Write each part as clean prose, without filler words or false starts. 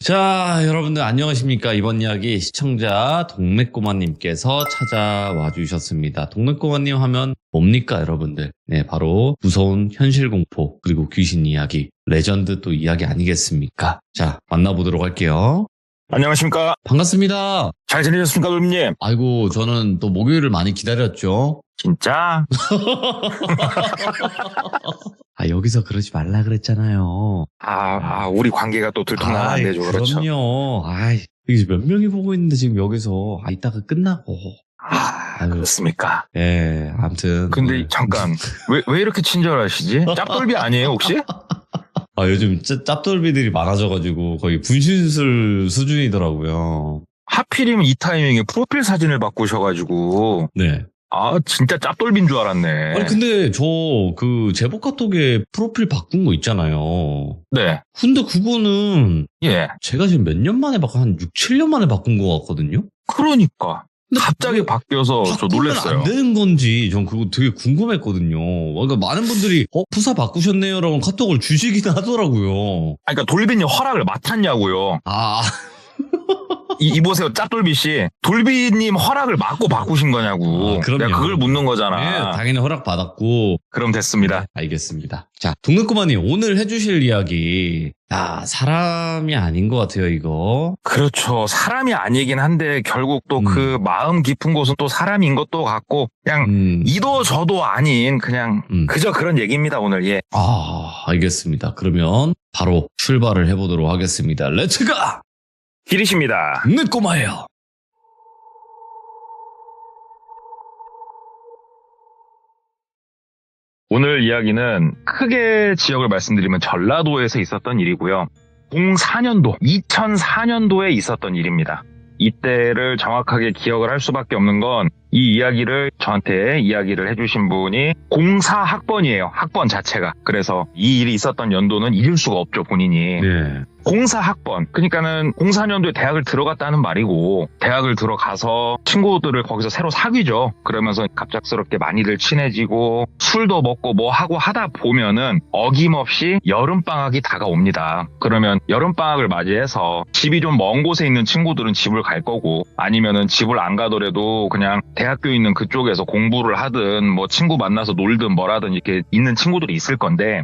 자, 여러분들 안녕하십니까? 이번 이야기 시청자 동맥꼬마님께서 찾아와 주셨습니다. 동맥꼬마님 하면 뭡니까, 여러분들? 네, 바로 무서운 현실 공포, 그리고 귀신 이야기, 레전드 또 이야기 아니겠습니까? 자, 만나보도록 할게요. 안녕하십니까. 반갑습니다. 잘 지내셨습니까, 돌비님? 아이고, 저는 또 목요일을 많이 기다렸죠. 진짜? 아, 여기서 그러지 말라 그랬잖아요. 우리 관계가 또 들통나면 안 되죠, 그렇죠. 그럼요. 여기서 몇 명이 보고 있는데 지금 여기서, 이따가 끝나고. 그렇습니까? 예, 아무튼. 근데 잠깐, 왜 이렇게 친절하시지? 짭돌비 아니에요, 혹시? 요즘 짭돌비들이 많아져가지고 거의 분신술 수준이더라고요. 하필이면 이 타이밍에 프로필 사진을 바꾸셔가지고. 네. 진짜 짭돌비인 줄 알았네. 아니, 근데 저 제복 카톡에 프로필 바꾼 거 있잖아요. 네. 근데 그거는. 예. 제가 지금 몇 년 만에 한 6, 7년 만에 바꾼 거 같거든요? 그러니까. 갑자기 바뀌어서 저 놀랐어요. 안 되는 건지 전 그거 되게 궁금했거든요. 그러니까 많은 분들이 부사 바꾸셨네요라고 카톡을 주시긴 하더라고요. 그러니까 돌비님 허락을 맡았냐고요. 이보세요, 짭돌비 씨. 돌비님 허락을 맡고 바꾸신 거냐고. 그럼요. 내가 그걸 묻는 거잖아. 네, 당연히 허락 받았고. 그럼 됐습니다. 네, 알겠습니다. 자, 동맥꼬마님 오늘 해주실 이야기. 사람이 아닌 것 같아요, 이거. 그렇죠. 사람이 아니긴 한데 결국 또 그 마음 깊은 곳은 또 사람인 것도 같고 그냥 이도 저도 아닌 그냥 그저 그런 얘기입니다, 오늘. 예. 알겠습니다. 그러면 바로 출발을 해보도록 하겠습니다. 렛츠가! 길이십니다. 동맥꼬마예요. 오늘 이야기는 크게 지역을 말씀드리면 전라도에서 있었던 일이고요. 2004년도에 있었던 일입니다. 이때를 정확하게 기억을 할 수밖에 없는 건 이 이야기를 저한테 이야기를 해주신 분이 04학번이에요. 학번 자체가. 그래서 이 일이 있었던 연도는 잊을 수가 없죠, 본인이. 네. 04학번. 그러니까는 04년도에 대학을 들어갔다는 말이고 대학을 들어가서 친구들을 거기서 새로 사귀죠. 그러면서 갑작스럽게 많이들 친해지고 술도 먹고 뭐 하고 하다 보면은 어김없이 여름방학이 다가옵니다. 그러면 여름방학을 맞이해서 집이 좀 먼 곳에 있는 친구들은 집을 갈 거고 아니면은 집을 안 가더라도 그냥 대학교에 있는 그쪽에서 공부를 하든 뭐 친구 만나서 놀든 뭐라든 이렇게 있는 친구들이 있을 건데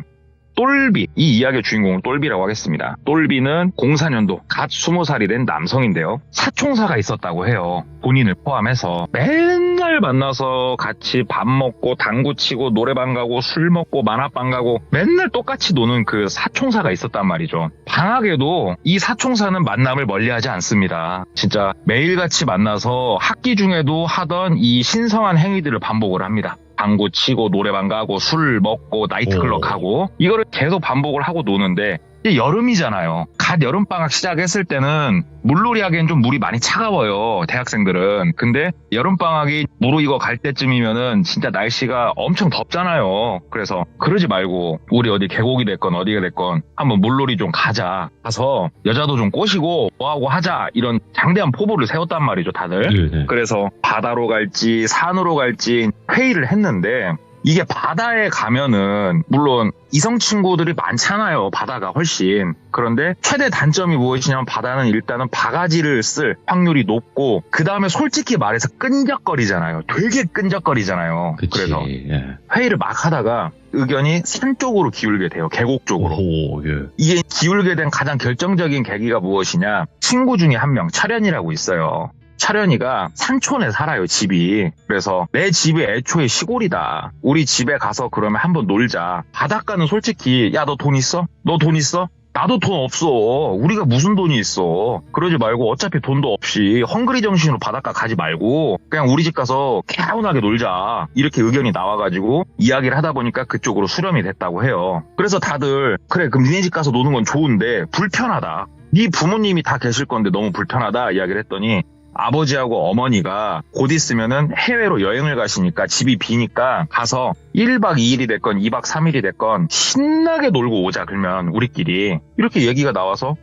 똘비, 이 이야기의 주인공은 똘비라고 하겠습니다. 똘비는 04년도 갓 20살이 된 남성인데요. 사총사가 있었다고 해요. 본인을 포함해서 맨날 만나서 같이 밥 먹고 당구 치고 노래방 가고 술 먹고 만화방 가고 맨날 똑같이 노는 그 사총사가 있었단 말이죠. 방학에도 이 사총사는 만남을 멀리하지 않습니다. 진짜 매일같이 만나서 학기 중에도 하던 이 신성한 행위들을 반복을 합니다. 당구 치고 노래방 가고 술 먹고 나이트클럽 가고 이거를 계속 반복을 하고 노는데 이제 여름이잖아요. 갓 여름방학 시작했을 때는 물놀이 하기엔 좀 물이 많이 차가워요, 대학생들은. 근데 여름방학이 무르익어 갈 때쯤이면은 진짜 날씨가 엄청 덥잖아요. 그래서 그러지 말고 우리 어디 계곡이 됐건 어디가 됐건 한번 물놀이 좀 가자. 가서 여자도 좀 꼬시고 뭐하고 하자. 이런 장대한 포부를 세웠단 말이죠, 다들. 네. 그래서 바다로 갈지 산으로 갈지 회의를 했는데 이게 바다에 가면은 물론 이성 친구들이 많잖아요. 바다가 훨씬. 그런데 최대 단점이 무엇이냐면 바다는 일단은 바가지를 쓸 확률이 높고 그 다음에 솔직히 말해서 끈적거리잖아요. 되게 끈적거리잖아요. 그치, 그래서 예. 회의를 막 하다가 의견이 산 쪽으로 기울게 돼요. 계곡 쪽으로. 예. 이게 기울게 된 가장 결정적인 계기가 무엇이냐. 친구 중에 한 명, 차련이라고 있어요. 차련이가 산촌에 살아요, 집이. 그래서 내 집이 애초에 시골이다. 우리 집에 가서 그러면 한번 놀자. 바닷가는 솔직히 야, 너 돈 있어? 너 돈 있어? 나도 돈 없어. 우리가 무슨 돈이 있어. 그러지 말고 어차피 돈도 없이 헝그리 정신으로 바닷가 가지 말고 그냥 우리 집 가서 개운하게 놀자. 이렇게 의견이 나와가지고 이야기를 하다 보니까 그쪽으로 수렴이 됐다고 해요. 그래서 다들 그래 그럼 니네 집 가서 노는 건 좋은데 불편하다. 네 부모님이 다 계실 건데 너무 불편하다 이야기를 했더니 아버지하고 어머니가 곧 있으면은 해외로 여행을 가시니까 집이 비니까 가서 1박 2일이 됐건 2박 3일이 됐건 신나게 놀고 오자. 그러면 우리끼리 이렇게 얘기가 나와서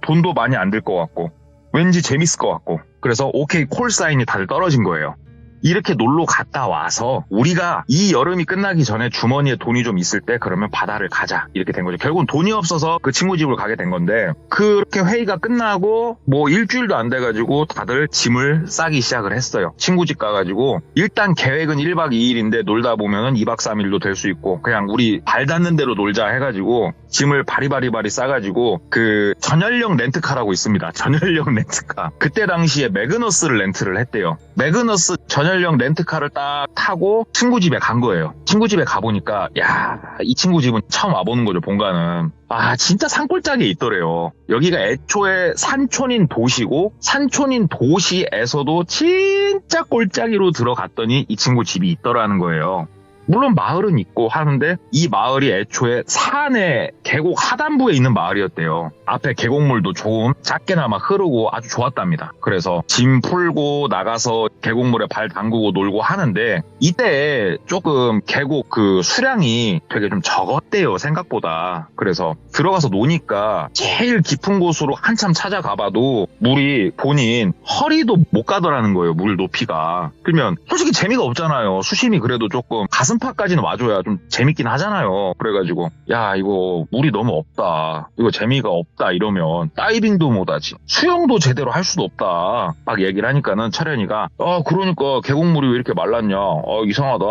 돈도 많이 안 들 것 같고 왠지 재밌을 것 같고 그래서 오케이 콜사인이 다들 떨어진 거예요. 이렇게 놀러 갔다 와서 우리가 이 여름이 끝나기 전에 주머니에 돈이 좀 있을 때 그러면 바다를 가자 이렇게 된 거죠. 결국은 돈이 없어서 그 친구 집으로 가게 된 건데 그렇게 회의가 끝나고 뭐 일주일도 안 돼가지고 다들 짐을 싸기 시작을 했어요. 친구 집 가가지고 일단 계획은 1박 2일인데 놀다 보면은 2박 3일도 될 수 있고 그냥 우리 발 닿는 대로 놀자 해가지고 짐을 바리바리 싸가지고 그 전열형 렌트카라고 있습니다. 전열형 렌트카. 그때 당시에 매그너스를 렌트를 했대요. 매그너스 전열형 렌트카를 딱 타고 친구 집에 간 거예요. 친구 집에 가보니까 야, 이 친구 집은 처음 와보는 거죠. 본가는. 아, 진짜 산골짜기에 있더래요. 여기가 애초에 산촌인 도시고 산촌인 도시에서도 진짜 골짜기로 들어갔더니 이 친구 집이 있더라는 거예요. 물론 마을은 있고 하는데 이 마을이 애초에 산의 계곡 하단부에 있는 마을이었대요. 앞에 계곡물도 조금 작게나마 흐르고 아주 좋았답니다. 그래서 짐 풀고 나가서 계곡물에 발 담그고 놀고 하는데 이때 조금 계곡 그 수량이 되게 좀 적었대요, 생각보다. 그래서 들어가서 노니까 제일 깊은 곳으로 한참 찾아가봐도 물이 본인 허리도 못 가더라는 거예요, 물 높이가. 그러면 솔직히 재미가 없잖아요. 수심이 그래도 조금 가슴팍까지는 와줘야 좀 재밌긴 하잖아요. 그래가지고 야, 이거 물이 너무 없다, 이거 재미가 없다 이러면 다이빙도 못하지, 수영도 제대로 할 수도 없다 막 얘기를 하니까는 철현이가 그러니까 계곡물이 왜 이렇게 말랐냐, 이상하다,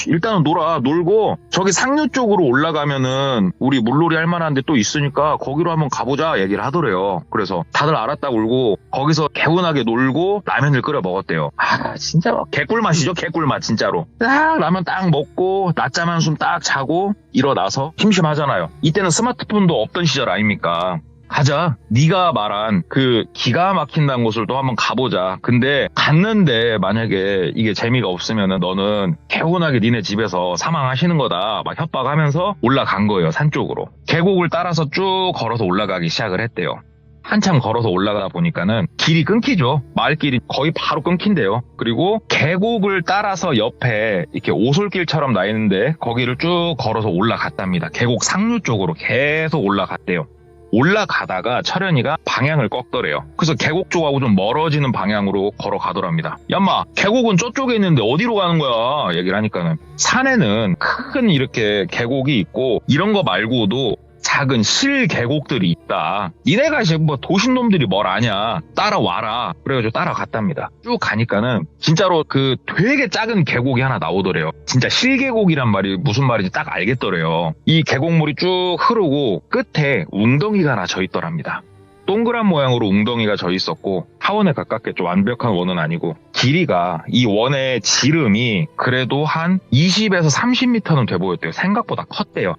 일단은 놀고 저기 상류 쪽으로 올라가면은 우리 물놀이 할 만한 데 또 있으니까 거기로 한번 가보자 얘기를 하더래요. 그래서 다들 알았다고 울고 거기서 개운하게 놀고 라면을 끓여 먹었대요. 진짜 개꿀맛이죠, 개꿀맛 진짜로. 딱 라면 딱 먹고 낮잠 한숨 딱 자고 일어나서 심심하잖아요. 이때는 스마트폰도 없던 시절 아닙니까? 가자, 네가 말한 그 기가 막힌다는 곳을 또 한번 가보자. 근데 갔는데 만약에 이게 재미가 없으면은 너는 개운하게 니네 집에서 사망하시는 거다 막 협박하면서 올라간 거예요, 산 쪽으로. 계곡을 따라서 쭉 걸어서 올라가기 시작을 했대요. 한참 걸어서 올라가다 보니까는 길이 끊기죠. 마을길이 거의 바로 끊긴대요. 그리고 계곡을 따라서 옆에 이렇게 오솔길처럼 나 있는데 거기를 쭉 걸어서 올라갔답니다. 계곡 상류 쪽으로 계속 올라갔대요. 올라가다가 철현이가 방향을 꺾더래요. 그래서 계곡 쪽하고 좀 멀어지는 방향으로 걸어가더랍니다. 야마, 계곡은 저쪽에 있는데 어디로 가는 거야? 얘기를 하니까는 산에는 큰 이렇게 계곡이 있고 이런 거 말고도 작은 실 계곡들이 있다. 니네가 이제 뭐 도신놈들이 뭘 아냐, 따라와라. 그래가지고 따라갔답니다. 쭉 가니까는 진짜로 그 되게 작은 계곡이 하나 나오더래요. 진짜 실계곡이란 말이 무슨 말인지 딱 알겠더래요. 이 계곡물이 쭉 흐르고 끝에 웅덩이가 하나 져 있더랍니다. 동그란 모양으로 웅덩이가 져 있었고 하원에 가깝겠죠. 완벽한 원은 아니고 길이가 이 원의 지름이 그래도 한 20에서 30m는 돼 보였대요. 생각보다 컸대요.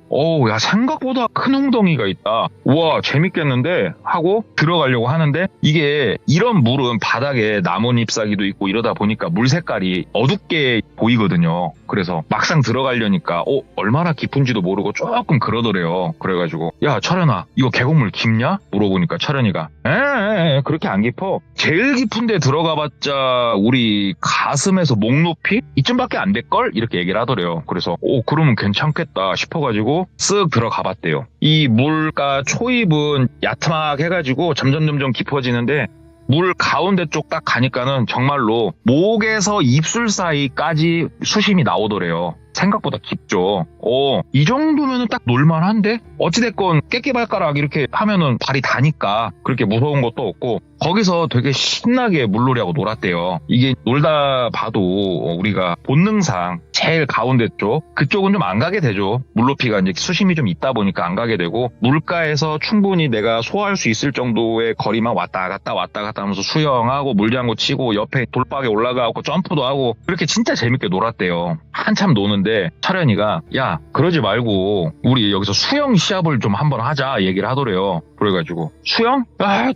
야, 생각보다 큰 웅덩이가 있다. 우와, 재밌겠는데 하고 들어가려고 하는데 이게 이런 물은 바닥에 나뭇잎사귀도 있고 이러다 보니까 물 색깔이 어둡게 보이거든요. 그래서 막상 들어가려니까 얼마나 깊은지도 모르고 조금 그러더래요. 그래가지고 야, 철현아, 이거 계곡물 깊냐? 물어보니까 철현이가 그렇게 안 깊어. 제일 깊은 데 들어가봤자 우리 가슴에서 목 높이? 이쯤밖에 안 될걸? 이렇게 얘기를 하더래요. 그래서 그러면 괜찮겠다 싶어가지고 쓱 들어가 봤대요. 이 물가 초입은 야트막 해가지고 점점 깊어지는데 물 가운데 쪽 딱 가니까는 정말로 목에서 입술 사이까지 수심이 나오더래요. 생각보다 깊죠. 이 정도면은 딱 놀만한데? 어찌됐건 깨끼발가락 이렇게 하면은 발이 다니까 그렇게 무서운 것도 없고 거기서 되게 신나게 물놀이하고 놀았대요. 이게 놀다 봐도 우리가 본능상 제일 가운데 쪽 그쪽은 좀 안 가게 되죠. 물높이가 이제 수심이 좀 있다 보니까 안 가게 되고 물가에서 충분히 내가 소화할 수 있을 정도의 거리만 왔다 갔다 하면서 수영하고 물장구 치고 옆에 돌박에 올라가고 점프도 하고 그렇게 진짜 재밌게 놀았대요. 한참 노는데 철현이가 야, 그러지 말고 우리 여기서 수영 시합을 좀 한번 하자 얘기를 하더래요. 그래가지고 수영?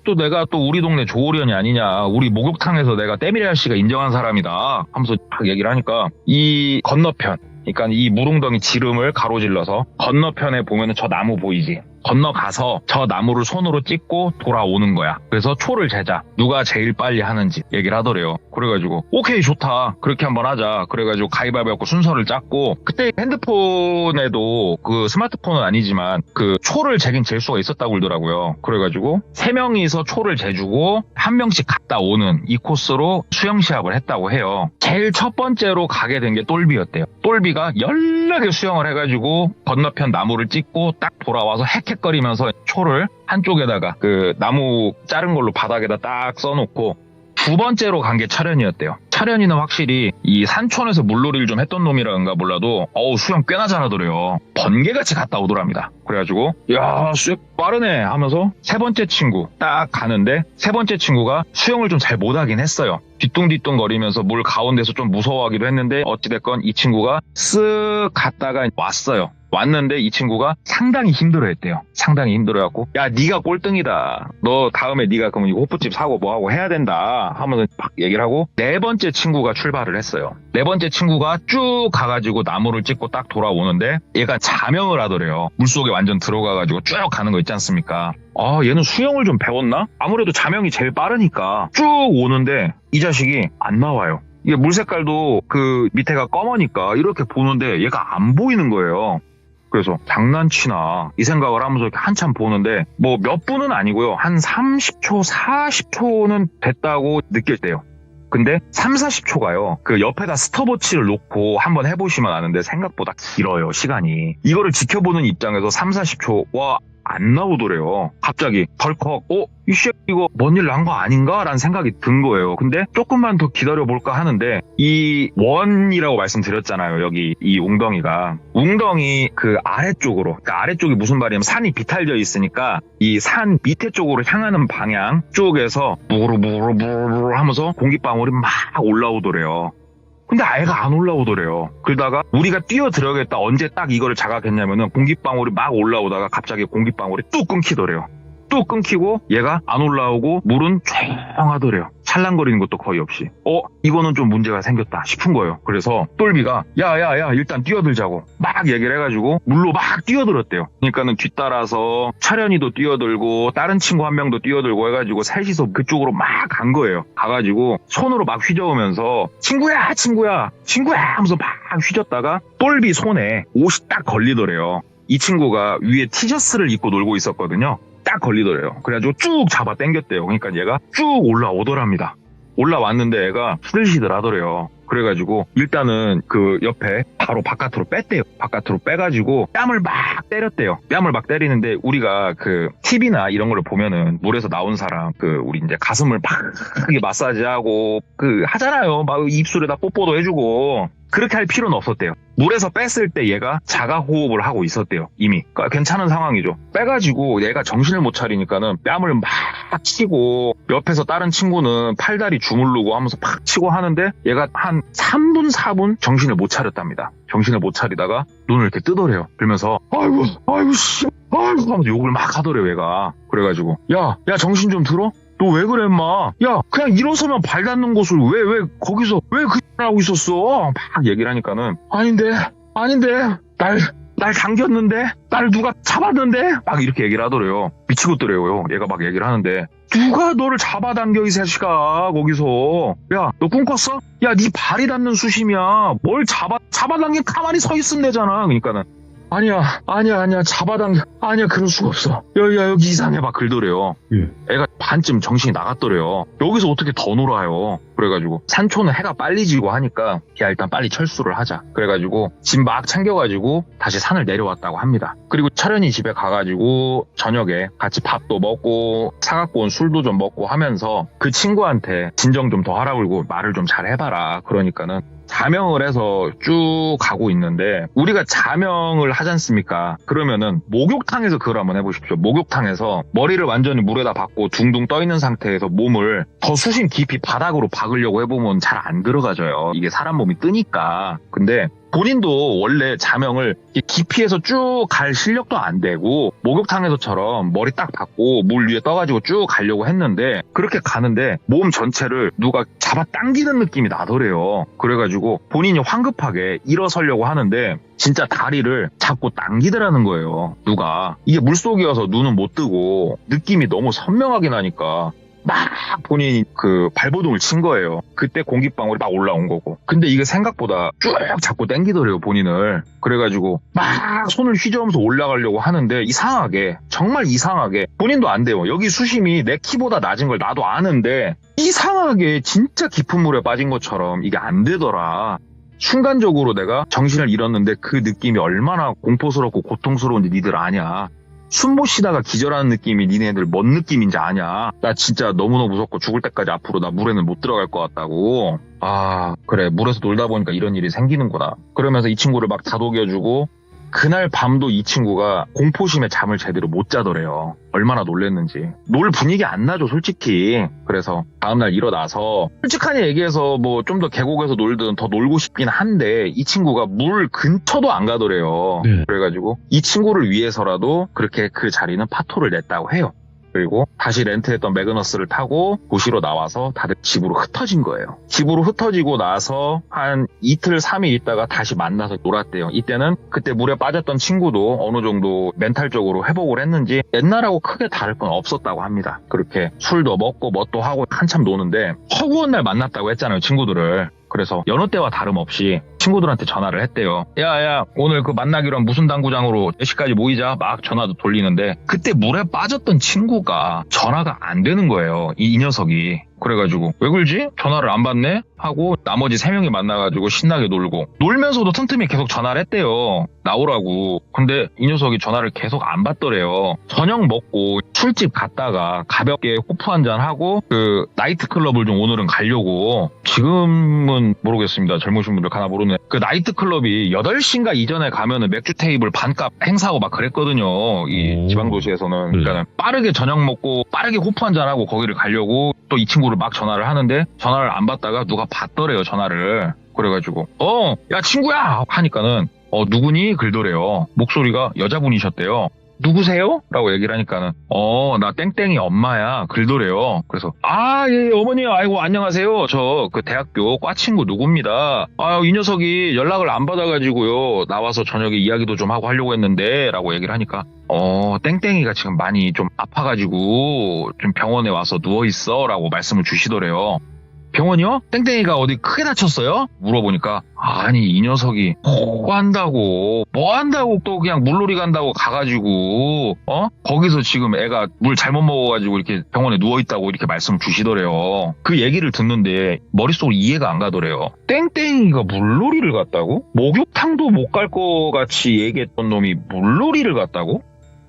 또 내가 또 우리 동네 조오련이 아니냐, 우리 목욕탕에서 내가 때밀이 아저씨가 인정한 사람이다 하면서 딱 얘기를 하니까 이 건너편, 그러니까 이 물웅덩이 지름을 가로질러서 건너편에 보면은 저 나무 보이지? 건너가서 저 나무를 손으로 찍고 돌아오는 거야. 그래서 초를 재자. 누가 제일 빨리 하는지 얘기를 하더래요. 그래가지고 오케이 좋다. 그렇게 한번 하자. 그래가지고 가위바위보 해갖고 순서를 짰고 그때 핸드폰에도 그 스마트폰은 아니지만 그 초를 재긴 잴 수가 있었다고 그러더라고요. 그래가지고 3명이서 초를 재주고 1명씩 갔다 오는 이 코스로 수영 시합을 했다고 해요. 제일 첫 번째로 가게 된 게 똘비였대요. 똘비가 연락에 수영을 해가지고 건너편 나무를 찍고 딱 돌아와서 헥헥거리면서 초를 한쪽에다가 그 나무 자른 걸로 바닥에다 딱 써놓고 두 번째로 간 게 철현이었대요. 철현이는 확실히 이 산촌에서 물놀이를 좀 했던 놈이라는가 몰라도 수영 꽤나 잘하더래요. 번개같이 갔다 오더랍니다. 그래가지고 야 수영 빠르네 하면서 세 번째 친구 딱 가는데 세 번째 친구가 수영을 좀 잘 못하긴 했어요. 뒤뚱뒤뚱 거리면서 물 가운데서 좀 무서워하기도 했는데 어찌됐건 이 친구가 쓱 갔다가 왔어요. 왔는데 이 친구가 상당히 힘들어했대요. 상당히 힘들어갖고 야 네가 꼴등이다. 너 다음에 네가 그럼 이거 호프집 사고 뭐하고 해야 된다 하면서 막 얘기를 하고 네 번째 친구가 출발을 했어요. 네 번째 친구가 쭉 가가지고 나무를 찍고 딱 돌아오는데 얘가 자명을 하더래요. 물속에 완전 들어가가지고 쭉 가는 거 있지 않습니까? 얘는 수영을 좀 배웠나? 아무래도 자명이 제일 빠르니까 쭉 오는데 이 자식이 안 나와요. 이게 물 색깔도 그 밑에가 검으니까 이렇게 보는데 얘가 안 보이는 거예요. 그래서 장난치나 이 생각을 하면서 이렇게 한참 보는데 뭐 몇 분은 아니고요. 한 30초, 40초는 됐다고 느낄때요. 근데 3, 40초가요. 그 옆에다 스톱워치를 놓고 한번 해보시면 아는데 생각보다 길어요, 시간이. 이거를 지켜보는 입장에서 3, 40초, 와, 안 나오더래요. 갑자기 덜컥 이씨 이거 뭔 일 난 거 아닌가? 라는 생각이 든 거예요. 근데 조금만 더 기다려볼까 하는데 이 원이라고 말씀드렸잖아요. 여기 이 웅덩이가 웅덩이 그 아래쪽으로 그러니까 아래쪽이 무슨 말이냐면 산이 비탈져 있으니까 이 산 밑에 쪽으로 향하는 방향 쪽에서 무르무르무르 하면서 공기방울이 막 올라오더래요. 근데 아예가 안 올라오더래요. 그러다가 우리가 뛰어들어야겠다. 언제 딱 이거를 자각했냐면은 공기방울이 막 올라오다가 갑자기 공기방울이 뚝 끊기더래요. 뚝 끊기고 얘가 안 올라오고 물은 조용하더래요. 찰랑거리는 것도 거의 없이. 이거는 좀 문제가 생겼다 싶은 거예요. 그래서 똘비가 야야야 일단 뛰어들자고 막 얘기를 해가지고 물로 막 뛰어들었대요. 그러니까는 뒤따라서 철현이도 뛰어들고 다른 친구 한 명도 뛰어들고 해가지고 셋이서 그쪽으로 막 간 거예요. 가가지고 손으로 막 휘저으면서 친구야 하면서 막 휘젓다가 똘비 손에 옷이 딱 걸리더래요. 이 친구가 위에 티셔츠를 입고 놀고 있었거든요. 딱 걸리더래요. 그래가지고 쭉 잡아 당겼대요. 그러니까 얘가 쭉 올라오더랍니다. 올라왔는데 얘가 시들시들 하더래요. 그래가지고 일단은 그 옆에 바로 바깥으로 뺐대요. 바깥으로 빼가지고 뺨을 막 때렸대요. 뺨을 막 때리는데 우리가 그 TV나 이런 걸 보면은 물에서 나온 사람 그 우리 이제 가슴을 막 마사지하고 그 하잖아요. 막 입술에다 뽀뽀도 해주고 그렇게 할 필요는 없었대요. 물에서 뺐을 때 얘가 자가호흡을 하고 있었대요. 이미. 그러니까 괜찮은 상황이죠. 빼가지고 얘가 정신을 못 차리니까는 뺨을 막 치고 옆에서 다른 친구는 팔다리 주물르고 하면서 팍 치고 하는데 얘가 한 3분, 4분 정신을 못 차렸답니다. 정신을 못 차리다가 눈을 이렇게 뜨더래요. 그러면서 아이고 씨 하면서 욕을 막 하더래요 얘가. 그래가지고 야 정신 좀 들어? 너 왜 그래 인마? 야 그냥 일어서면 발 닿는 곳을 왜 거기서 왜 그 하고 있었어? 막 얘기를 하니까는 아닌데 날 당겼는데? 날 누가 잡았는데? 막 이렇게 얘기를 하더래요. 미치겠더래요. 얘가 막 얘기를 하는데 누가 너를 잡아당겨 이 자식아 거기서. 야 너 꿈꿨어? 야 네 발이 닿는 수심이야. 뭘 잡아당겨 가만히 서 있으면 되잖아. 그러니까는 아니야 잡아당겨. 아니야 그럴 수가 없어. 여기 이상해 막 그러더래요. 애가 반쯤 정신이 나갔더래요. 여기서 어떻게 더 놀아요. 그래가지고 산초는 해가 빨리 지고 하니까 야 일단 빨리 철수를 하자. 그래가지고 짐 막 챙겨가지고 다시 산을 내려왔다고 합니다. 그리고 철현이 집에 가가지고 저녁에 같이 밥도 먹고 사갖고 온 술도 좀 먹고 하면서 그 친구한테 진정 좀 더 하라고 그러고 말을 좀 잘 해봐라. 그러니까는 자명을 해서 쭉 가고 있는데 우리가 자명을 하지 않습니까? 그러면은 목욕탕에서 그걸 한번 해보십시오. 목욕탕에서 머리를 완전히 물에다 박고 둥둥 떠있는 상태에서 몸을 더 수심 깊이 바닥으로 박으려고 해보면 잘 안 들어가져요. 이게 사람 몸이 뜨니까. 근데 본인도 원래 자명을 깊이에서 쭉 갈 실력도 안 되고 목욕탕에서처럼 머리 딱 박고 물 위에 떠가지고 쭉 가려고 했는데 그렇게 가는데 몸 전체를 누가 잡아 당기는 느낌이 나더래요. 그래가지고 본인이 황급하게 일어서려고 하는데 진짜 다리를 잡고 당기더라는 거예요. 누가. 이게 물속이어서 눈은 못 뜨고 느낌이 너무 선명하게 나니까 막 본인이 그 발버둥을 친 거예요. 그때 공기방울이 막 올라온 거고. 근데 이게 생각보다 쭉 잡고 당기더래요, 본인을. 그래가지고 막 손을 휘저으면서 올라가려고 하는데 이상하게, 정말 이상하게 본인도 안 돼요. 여기 수심이 내 키보다 낮은 걸 나도 아는데 이상하게 진짜 깊은 물에 빠진 것처럼 이게 안 되더라. 순간적으로 내가 정신을 잃었는데 그 느낌이 얼마나 공포스럽고 고통스러운지 니들 아냐. 숨 못 쉬다가 기절하는 느낌이 니네들 뭔 느낌인지 아냐. 나 진짜 너무너무 무섭고 죽을 때까지 앞으로 나 물에는 못 들어갈 것 같다고. 아 그래, 물에서 놀다 보니까 이런 일이 생기는구나. 그러면서 이 친구를 막 다독여주고 그날 밤도 이 친구가 공포심에 잠을 제대로 못 자더래요. 얼마나 놀랬는지. 놀 분위기 안 나죠, 솔직히. 그래서 다음날 일어나서 솔직하게 얘기해서 뭐 좀 더 계곡에서 놀든 더 놀고 싶긴 한데 이 친구가 물 근처도 안 가더래요. 네. 그래가지고 이 친구를 위해서라도 그렇게 그 자리는 파토를 냈다고 해요. 그리고 다시 렌트했던 매그너스를 타고 도시로 나와서 다들 집으로 흩어진 거예요. 집으로 흩어지고 나서 한 이틀 3일 있다가 다시 만나서 놀았대요. 이때는 그때 물에 빠졌던 친구도 어느 정도 멘탈적으로 회복을 했는지 옛날하고 크게 다를 건 없었다고 합니다. 그렇게 술도 먹고 뭣도 하고 한참 노는데 허구한 날 만났다고 했잖아요, 친구들을. 그래서 여느 때와 다름없이 친구들한테 전화를 했대요. 야 오늘 그 만나기로 한 무슨 당구장으로 몇 시까지 모이자 막 전화도 돌리는데 그때 물에 빠졌던 친구가 전화가 안 되는 거예요. 이 녀석이. 그래가지고 왜 그러지? 전화를 안 받네? 하고 나머지 3명이 만나가지고 신나게 놀고 놀면서도 틈틈이 계속 전화를 했대요. 나오라고. 근데 이 녀석이 전화를 계속 안 받더래요. 저녁 먹고 술집 갔다가 가볍게 호프 한잔 하고 그 나이트클럽을 좀 오늘은 가려고. 지금은 모르겠습니다. 젊으신 분들 가나 모르네. 그 나이트클럽이 8시인가 이전에 가면은 맥주 테이블 반값 행사하고 막 그랬거든요. 이 지방도시에서는. 그러니까 빠르게 저녁 먹고 빠르게 호프 한잔 하고 거기를 가려고 또 이 친구를 막 전화를 하는데 전화를 안 받다가 누가 받더래요, 전화를. 그래가지고 야 친구야 하니까는 누구니? 글더래요. 목소리가 여자분이셨대요. 누구세요? 라고 얘기를 하니까는 나 땡땡이 엄마야. 글더래요. 그래서 예 어머니 아이고 안녕하세요. 저 그 대학교 과 친구 누구입니다. 이 녀석이 연락을 안 받아가지고요. 나와서 저녁에 이야기도 좀 하고 하려고 했는데 라고 얘기를 하니까 땡땡이가 지금 많이 좀 아파가지고 좀 병원에 와서 누워있어 라고 말씀을 주시더래요. 병원이요? 땡땡이가 어디 크게 다쳤어요? 물어보니까 아니 이 녀석이 뭐 한다고 또 그냥 물놀이 간다고 가가지고 거기서 지금 애가 물 잘못 먹어가지고 이렇게 병원에 누워있다고 이렇게 말씀 주시더래요. 그 얘기를 듣는데 머릿속으로 이해가 안 가더래요. 땡땡이가 물놀이를 갔다고? 목욕탕도 못 갈 것 같이 얘기했던 놈이 물놀이를 갔다고?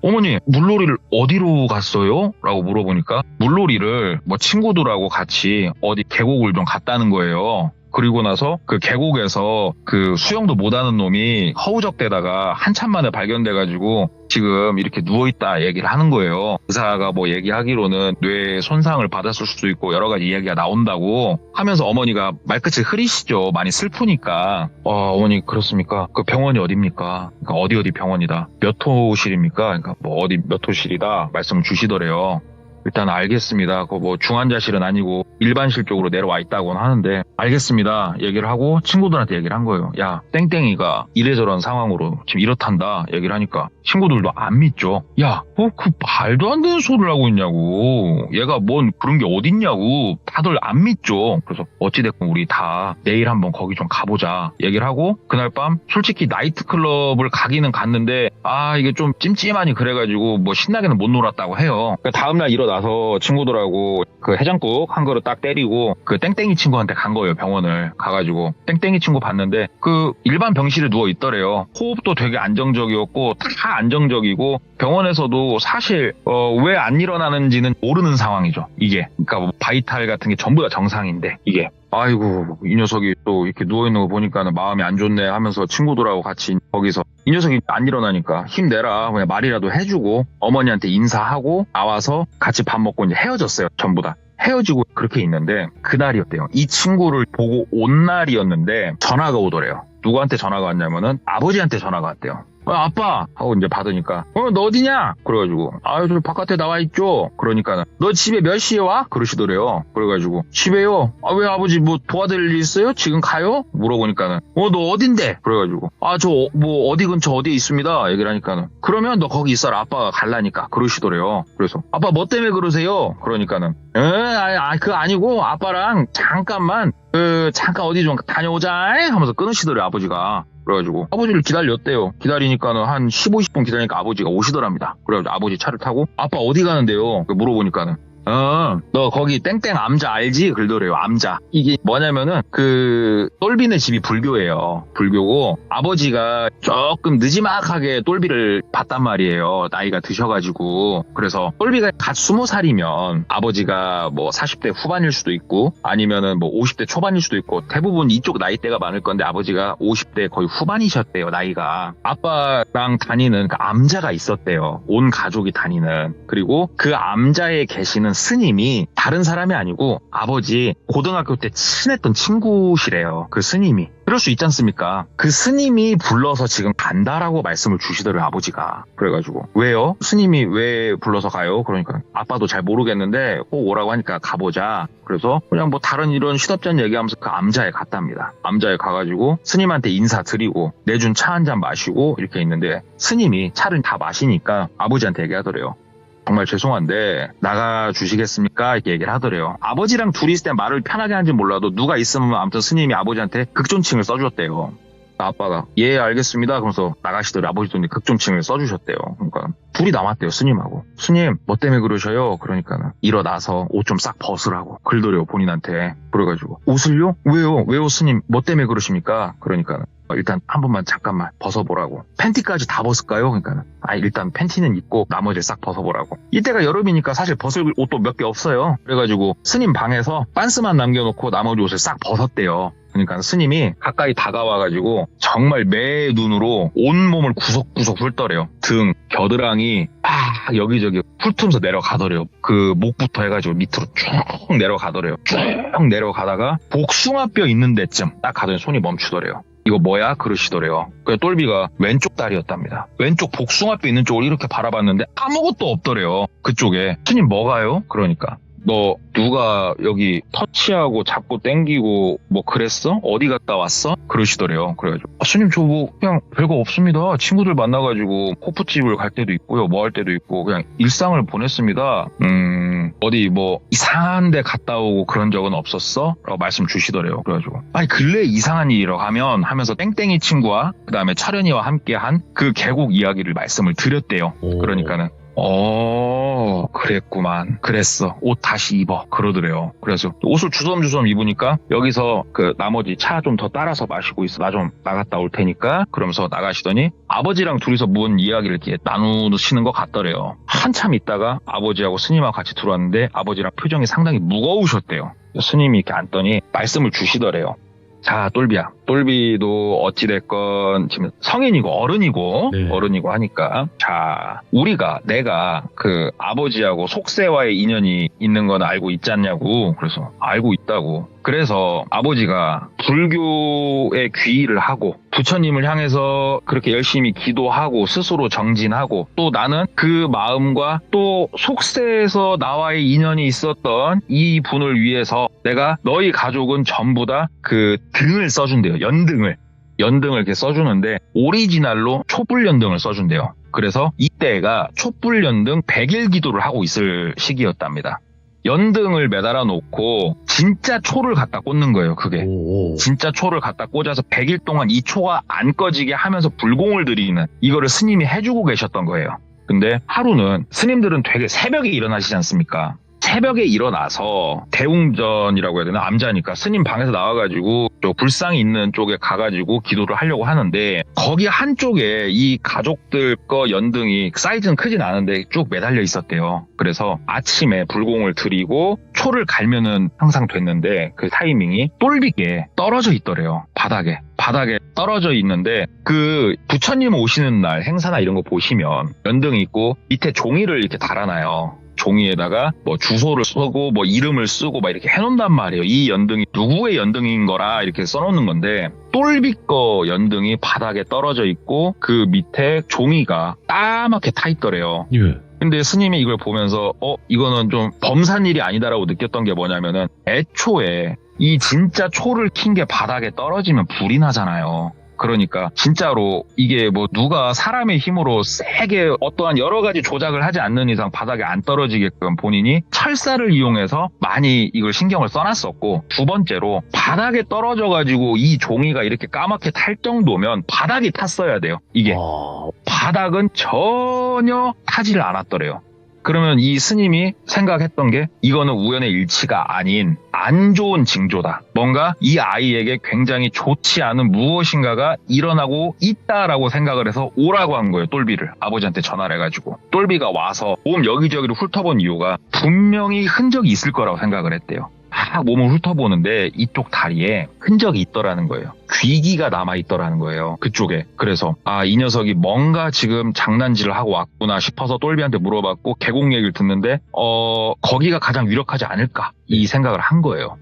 어머니 물놀이를 어디로 갔어요? 라고 물어보니까 물놀이를 뭐 친구들하고 같이 어디 계곡을 좀 갔다는 거예요. 그리고 나서 그 계곡에서 그 수영도 못하는 놈이 허우적대다가 한참 만에 발견돼가지고 지금 이렇게 누워있다 얘기를 하는 거예요. 의사가 뭐 얘기하기로는 뇌 손상을 받았을 수도 있고 여러 가지 이야기가 나온다고 하면서 어머니가 말끝을 흐리시죠. 많이 슬프니까. 어머니 그렇습니까? 그 병원이 어딥니까? 그러니까 어디 병원이다. 몇 호실입니까? 그러니까 뭐 어디 몇 호실이다 말씀을 주시더래요. 일단 알겠습니다. 뭐 중환자실은 아니고 일반실 쪽으로 내려와 있다고는 하는데 알겠습니다. 얘기를 하고 친구들한테 얘기를 한 거예요. 야 땡땡이가 이래저런 상황으로 지금 이렇단다 얘기를 하니까 친구들도 안 믿죠. 야 그 말도 안 되는 소리를 하고 있냐고. 얘가 뭔 그런 게 어딨냐고. 다들 안 믿죠. 그래서 어찌됐건 우리 다 내일 한번 거기 좀 가보자 얘기를 하고 그날 밤 솔직히 나이트클럽을 가기는 갔는데 이게 좀 찜찜하니 그래가지고 뭐 신나게는 못 놀았다고 해요. 그러니까 다음날 일어나서 친구들하고 그 해장국 한 그릇 딱 때리고 그 땡땡이 친구한테 간 거예요. 병원을 가가지고 땡땡이 친구 봤는데 그 일반 병실에 누워 있더래요. 호흡도 되게 안정적이었고 다 안정적이고 병원에서도 사실 왜 안 일어나는지는 모르는 상황이죠. 이게 그러니까 뭐 바이탈 같은 게 전부 다 정상인데 이게 아이고 이 녀석이 또 이렇게 누워있는 거 보니까 마음이 안 좋네 하면서 친구들하고 같이 거기서 이 녀석이 안 일어나니까 힘내라 그냥 말이라도 해주고 어머니한테 인사하고 나와서 같이 밥 먹고 이제 헤어졌어요. 전부 다 헤어지고 그렇게 있는데 그날이었대요. 이 친구를 보고 온 날이었는데 전화가 오더래요. 누구한테 전화가 왔냐면은 아버지한테 전화가 왔대요. 아빠! 하고 이제 받으니까, 너 어디냐? 그래가지고, 저 바깥에 나와 있죠? 그러니까는, 너 집에 몇 시에 와? 그러시더래요. 그래가지고, 집에요? 왜 아버지 뭐 도와드릴 일 있어요? 지금 가요? 물어보니까는, 너 어딘데? 그래가지고, 저 뭐 어디 근처 어디에 있습니다. 얘기를 하니까는, 그러면 너 거기 있어라. 아빠가 갈라니까. 그러시더래요. 그래서, 아빠 뭐 때문에 그러세요? 그러니까는, 그거 아니고, 아빠랑 잠깐만 어디 좀 다녀오자 하면서 끊으시더래요, 아버지가. 그래가지고 아버지를 기다렸대요. 기다리니까는 한 15, 20분 기다리니까 아버지가 오시더랍니다. 그래가지고 아버지 차를 타고 아빠 어디 가는데요? 물어보니까는 너 거기 땡땡 암자 알지? 그러더래요. 암자. 이게 뭐냐면은 똘비네 집이 불교예요. 불교고 아버지가 조금 느지막하게 똘비를 봤단 말이에요. 나이가 드셔가지고. 그래서 똘비가 갓 20살이면 아버지가 뭐 40대 후반일 수도 있고 아니면은 뭐 50대 초반일 수도 있고 대부분 이쪽 나이대가 많을 건데 아버지가 50대 거의 후반이셨대요. 나이가. 아빠랑 다니는 그 암자가 있었대요. 온 가족이 다니는. 그리고 그 암자에 계시는 스님이 다른 사람이 아니고 아버지 고등학교 때 친했던 친구시래요. 그 스님이. 그럴 수 있지 않습니까? 그 스님이 불러서 지금 간다라고 말씀을 주시더래요, 아버지가. 그래가지고 왜요? 스님이 왜 불러서 가요? 그러니까 아빠도 잘 모르겠는데 꼭 오라고 하니까 가보자. 그래서 그냥 뭐 다른 이런 시덥잖은 얘기하면서 그 암자에 갔답니다. 암자에 가가지고 스님한테 인사드리고 내준 차 한 잔 마시고 이렇게 있는데 스님이 차를 다 마시니까 아버지한테 얘기하더래요. 정말 죄송한데 나가 주시겠습니까? 이렇게 얘기를 하더래요. 아버지랑 둘이 있을 때 말을 편하게 하는지 몰라도 누가 있으면 아무튼 스님이 아버지한테 극존칭을 써주셨대요. 아빠가 예 알겠습니다 그러면서 나가시더래요. 아버지도 극존칭을 써주셨대요. 그러니까 둘이 남았대요. 스님하고. 스님 뭐 때문에 그러셔요? 그러니까는 일어나서 옷 좀 싹 벗으라고 그러더래요. 본인한테. 그래가지고 옷을요? 왜요 스님 뭐 때문에 그러십니까? 그러니까는 일단 한 번만 잠깐만 벗어보라고. 팬티까지 다 벗을까요? 그러니까 일단 팬티는 입고 나머지를 싹 벗어보라고. 이때가 여름이니까 사실 벗을 옷도 몇 개 없어요. 그래가지고 스님 방에서 빤스만 남겨놓고 나머지 옷을 싹 벗었대요. 그러니까 스님이 가까이 다가와가지고 정말 매 눈으로 온몸을 구석구석 훑더래요. 등, 겨드랑이 여기저기 훑으면서 내려가더래요. 그 목부터 해가지고 밑으로 쭉 내려가더래요. 쭉 내려가다가 복숭아뼈 있는 데쯤 딱 가더니 손이 멈추더래요. 이거 뭐야? 그러시더래요. 그래서 똘비가 왼쪽 다리였답니다. 왼쪽 복숭아뼈 있는 쪽을 이렇게 바라봤는데 아무것도 없더래요. 그쪽에. 스님 뭐가요? 그러니까 너 누가 여기 터치하고 잡고 땡기고 뭐 그랬어? 어디 갔다 왔어? 그러시더래요. 그래가지고 스님 저 뭐 그냥 별거 없습니다. 친구들 만나가지고 호프집을 갈 때도 있고요. 뭐 할 때도 있고 그냥 일상을 보냈습니다. 어디 뭐 이상한 데 갔다 오고 그런 적은 없었어? 라고 말씀 주시더래요. 그래가지고 근래 이상한 일이라고 하면서 땡땡이 친구와 그 다음에 철현이와 함께한 그 계곡 이야기를 말씀을 드렸대요. 그러니까는 그랬구만. 그랬어. 옷 다시 입어. 그러더래요. 그래서 옷을 주섬주섬 입으니까 여기서 그 나머지 차 좀 더 따라서 마시고 있어. 나 좀 나갔다 올 테니까. 그러면서 나가시더니 아버지랑 둘이서 무슨 이야기를 이렇게 나누시는 것 같더래요. 한참 있다가 아버지하고 스님하고 같이 들어왔는데 아버지랑 표정이 상당히 무거우셨대요. 스님이 이렇게 앉더니 말씀을 주시더래요. 자, 똘비야. 똘비도 어찌됐건 지금 성인이고 어른이고 네. 어른이고 하니까 자, 내가 그 아버지하고 속세와의 인연이 있는 건 알고 있지 않냐고. 그래서 알고 있다고. 그래서 아버지가 불교에 귀의를 하고 부처님을 향해서 그렇게 열심히 기도하고 스스로 정진하고 또 나는 그 마음과 또 속세에서 나와의 인연이 있었던 이 분을 위해서 내가 너희 가족은 전부 다 그 등을 써준대요. 연등을 이렇게 써주는데 오리지널로 촛불연등을 써준대요. 그래서 이때가 촛불연등 100일 기도를 하고 있을 시기였답니다. 연등을 매달아 놓고 진짜 초를 갖다 꽂는 거예요. 그게 진짜 초를 갖다 꽂아서 100일 동안 이 초가 안 꺼지게 하면서 불공을 드리는 이거를 스님이 해주고 계셨던 거예요. 근데 하루는 스님들은 되게 새벽에 일어나시지 않습니까? 새벽에 일어나서 대웅전이라고 해야 되나? 암자니까 스님 방에서 나와가지고 저 불상이 있는 쪽에 가가지고 기도를 하려고 하는데 거기 한쪽에 이 가족들 거 연등이 사이즈는 크진 않은데 쭉 매달려 있었대요. 그래서 아침에 불공을 드리고 초를 갈면은 항상 됐는데 그 타이밍이 똘비게 떨어져 있더래요. 바닥에 떨어져 있는데 그 부처님 오시는 날 행사나 이런 거 보시면 연등이 있고 밑에 종이를 이렇게 달아놔요. 종이에다가 뭐 주소를 쓰고 뭐 이름을 쓰고 막 이렇게 해놓는단 말이에요. 이 연등이 누구의 연등인 거라 이렇게 써놓는 건데 똘비 거 연등이 바닥에 떨어져 있고 그 밑에 종이가 까맣게 타 있더래요. 예. 근데 스님이 이걸 보면서 이거는 좀 범산 일이 아니다라고 느꼈던 게 뭐냐면은 애초에 이 진짜 초를 킨 게 바닥에 떨어지면 불이 나잖아요. 그러니까 진짜로 이게 뭐 누가 사람의 힘으로 세게 어떠한 여러 가지 조작을 하지 않는 이상 바닥에 안 떨어지게끔 본인이 철사를 이용해서 많이 이걸 신경을 써놨었고, 두 번째로 바닥에 떨어져가지고 이 종이가 이렇게 까맣게 탈 정도면 바닥이 탔어야 돼요. 이게 바닥은 전혀 타지를 않았더래요. 그러면 이 스님이 생각했던 게 이거는 우연의 일치가 아닌 안 좋은 징조다. 뭔가 이 아이에게 굉장히 좋지 않은 무엇인가가 일어나고 있다라고 생각을 해서 오라고 한 거예요. 똘비를. 아버지한테 전화를 해가지고. 똘비가 와서 몸 여기저기를 훑어본 이유가 분명히 흔적이 있을 거라고 생각을 했대요. 몸을 훑어보는데 이쪽 다리에 흔적이 있더라는 거예요. 귀기가 남아있더라는 거예요. 그쪽에. 그래서 이 녀석이 뭔가 지금 장난질을 하고 왔구나 싶어서 똘비한테 물어봤고 계곡 얘기를 듣는데 거기가 가장 유력하지 않을까 이 생각을 한 거예요.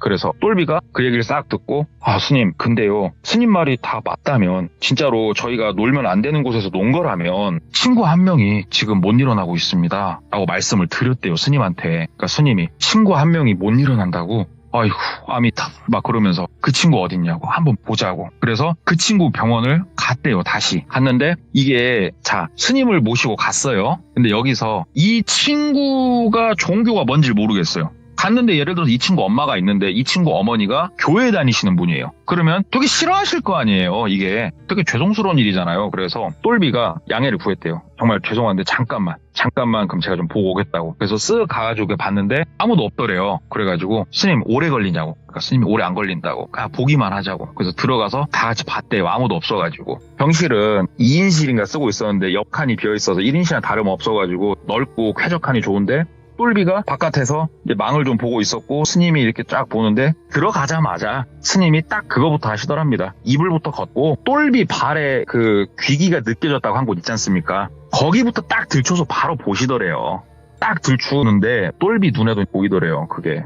그래서 똘비가 그 얘기를 싹 듣고 스님 근데요 스님 말이 다 맞다면 진짜로 저희가 놀면 안 되는 곳에서 논 거라면 친구 한 명이 지금 못 일어나고 있습니다 라고 말씀을 드렸대요 스님한테. 그러니까 스님이 친구 한 명이 못 일어난다고? 아이고 아미타 막 그러면서 그 친구 어딨냐고 한번 보자고. 그래서 그 친구 병원을 갔대요. 다시 갔는데 이게 스님을 모시고 갔어요. 근데 여기서 이 친구가 종교가 뭔지 모르겠어요. 갔는데 예를 들어서 이 친구 엄마가 있는데 이 친구 어머니가 교회 다니시는 분이에요. 그러면 되게 싫어하실 거 아니에요. 이게 되게 죄송스러운 일이잖아요. 그래서 똘비가 양해를 구했대요. 정말 죄송한데 잠깐만 그럼 제가 좀 보고 오겠다고. 그래서 쓱 가가지고 봤는데 아무도 없더래요. 그래가지고 스님 오래 걸리냐고. 그러니까 스님이 오래 안 걸린다고. 보기만 하자고. 그래서 들어가서 다 같이 봤대요. 아무도 없어가지고. 병실은 2인실인가 쓰고 있었는데 옆 칸이 비어있어서 1인실이랑 다름없어가지고 넓고 쾌적하니 좋은데 똘비가 바깥에서 이제 망을 좀 보고 있었고 스님이 이렇게 쫙 보는데 들어가자마자 스님이 딱 그거부터 하시더랍니다. 이불부터 걷고 똘비 발에 그 귀기가 느껴졌다고 한 곳 있지 않습니까? 거기부터 딱 들춰서 바로 보시더래요. 딱 들추는데 똘비 눈에도 보이더래요. 그게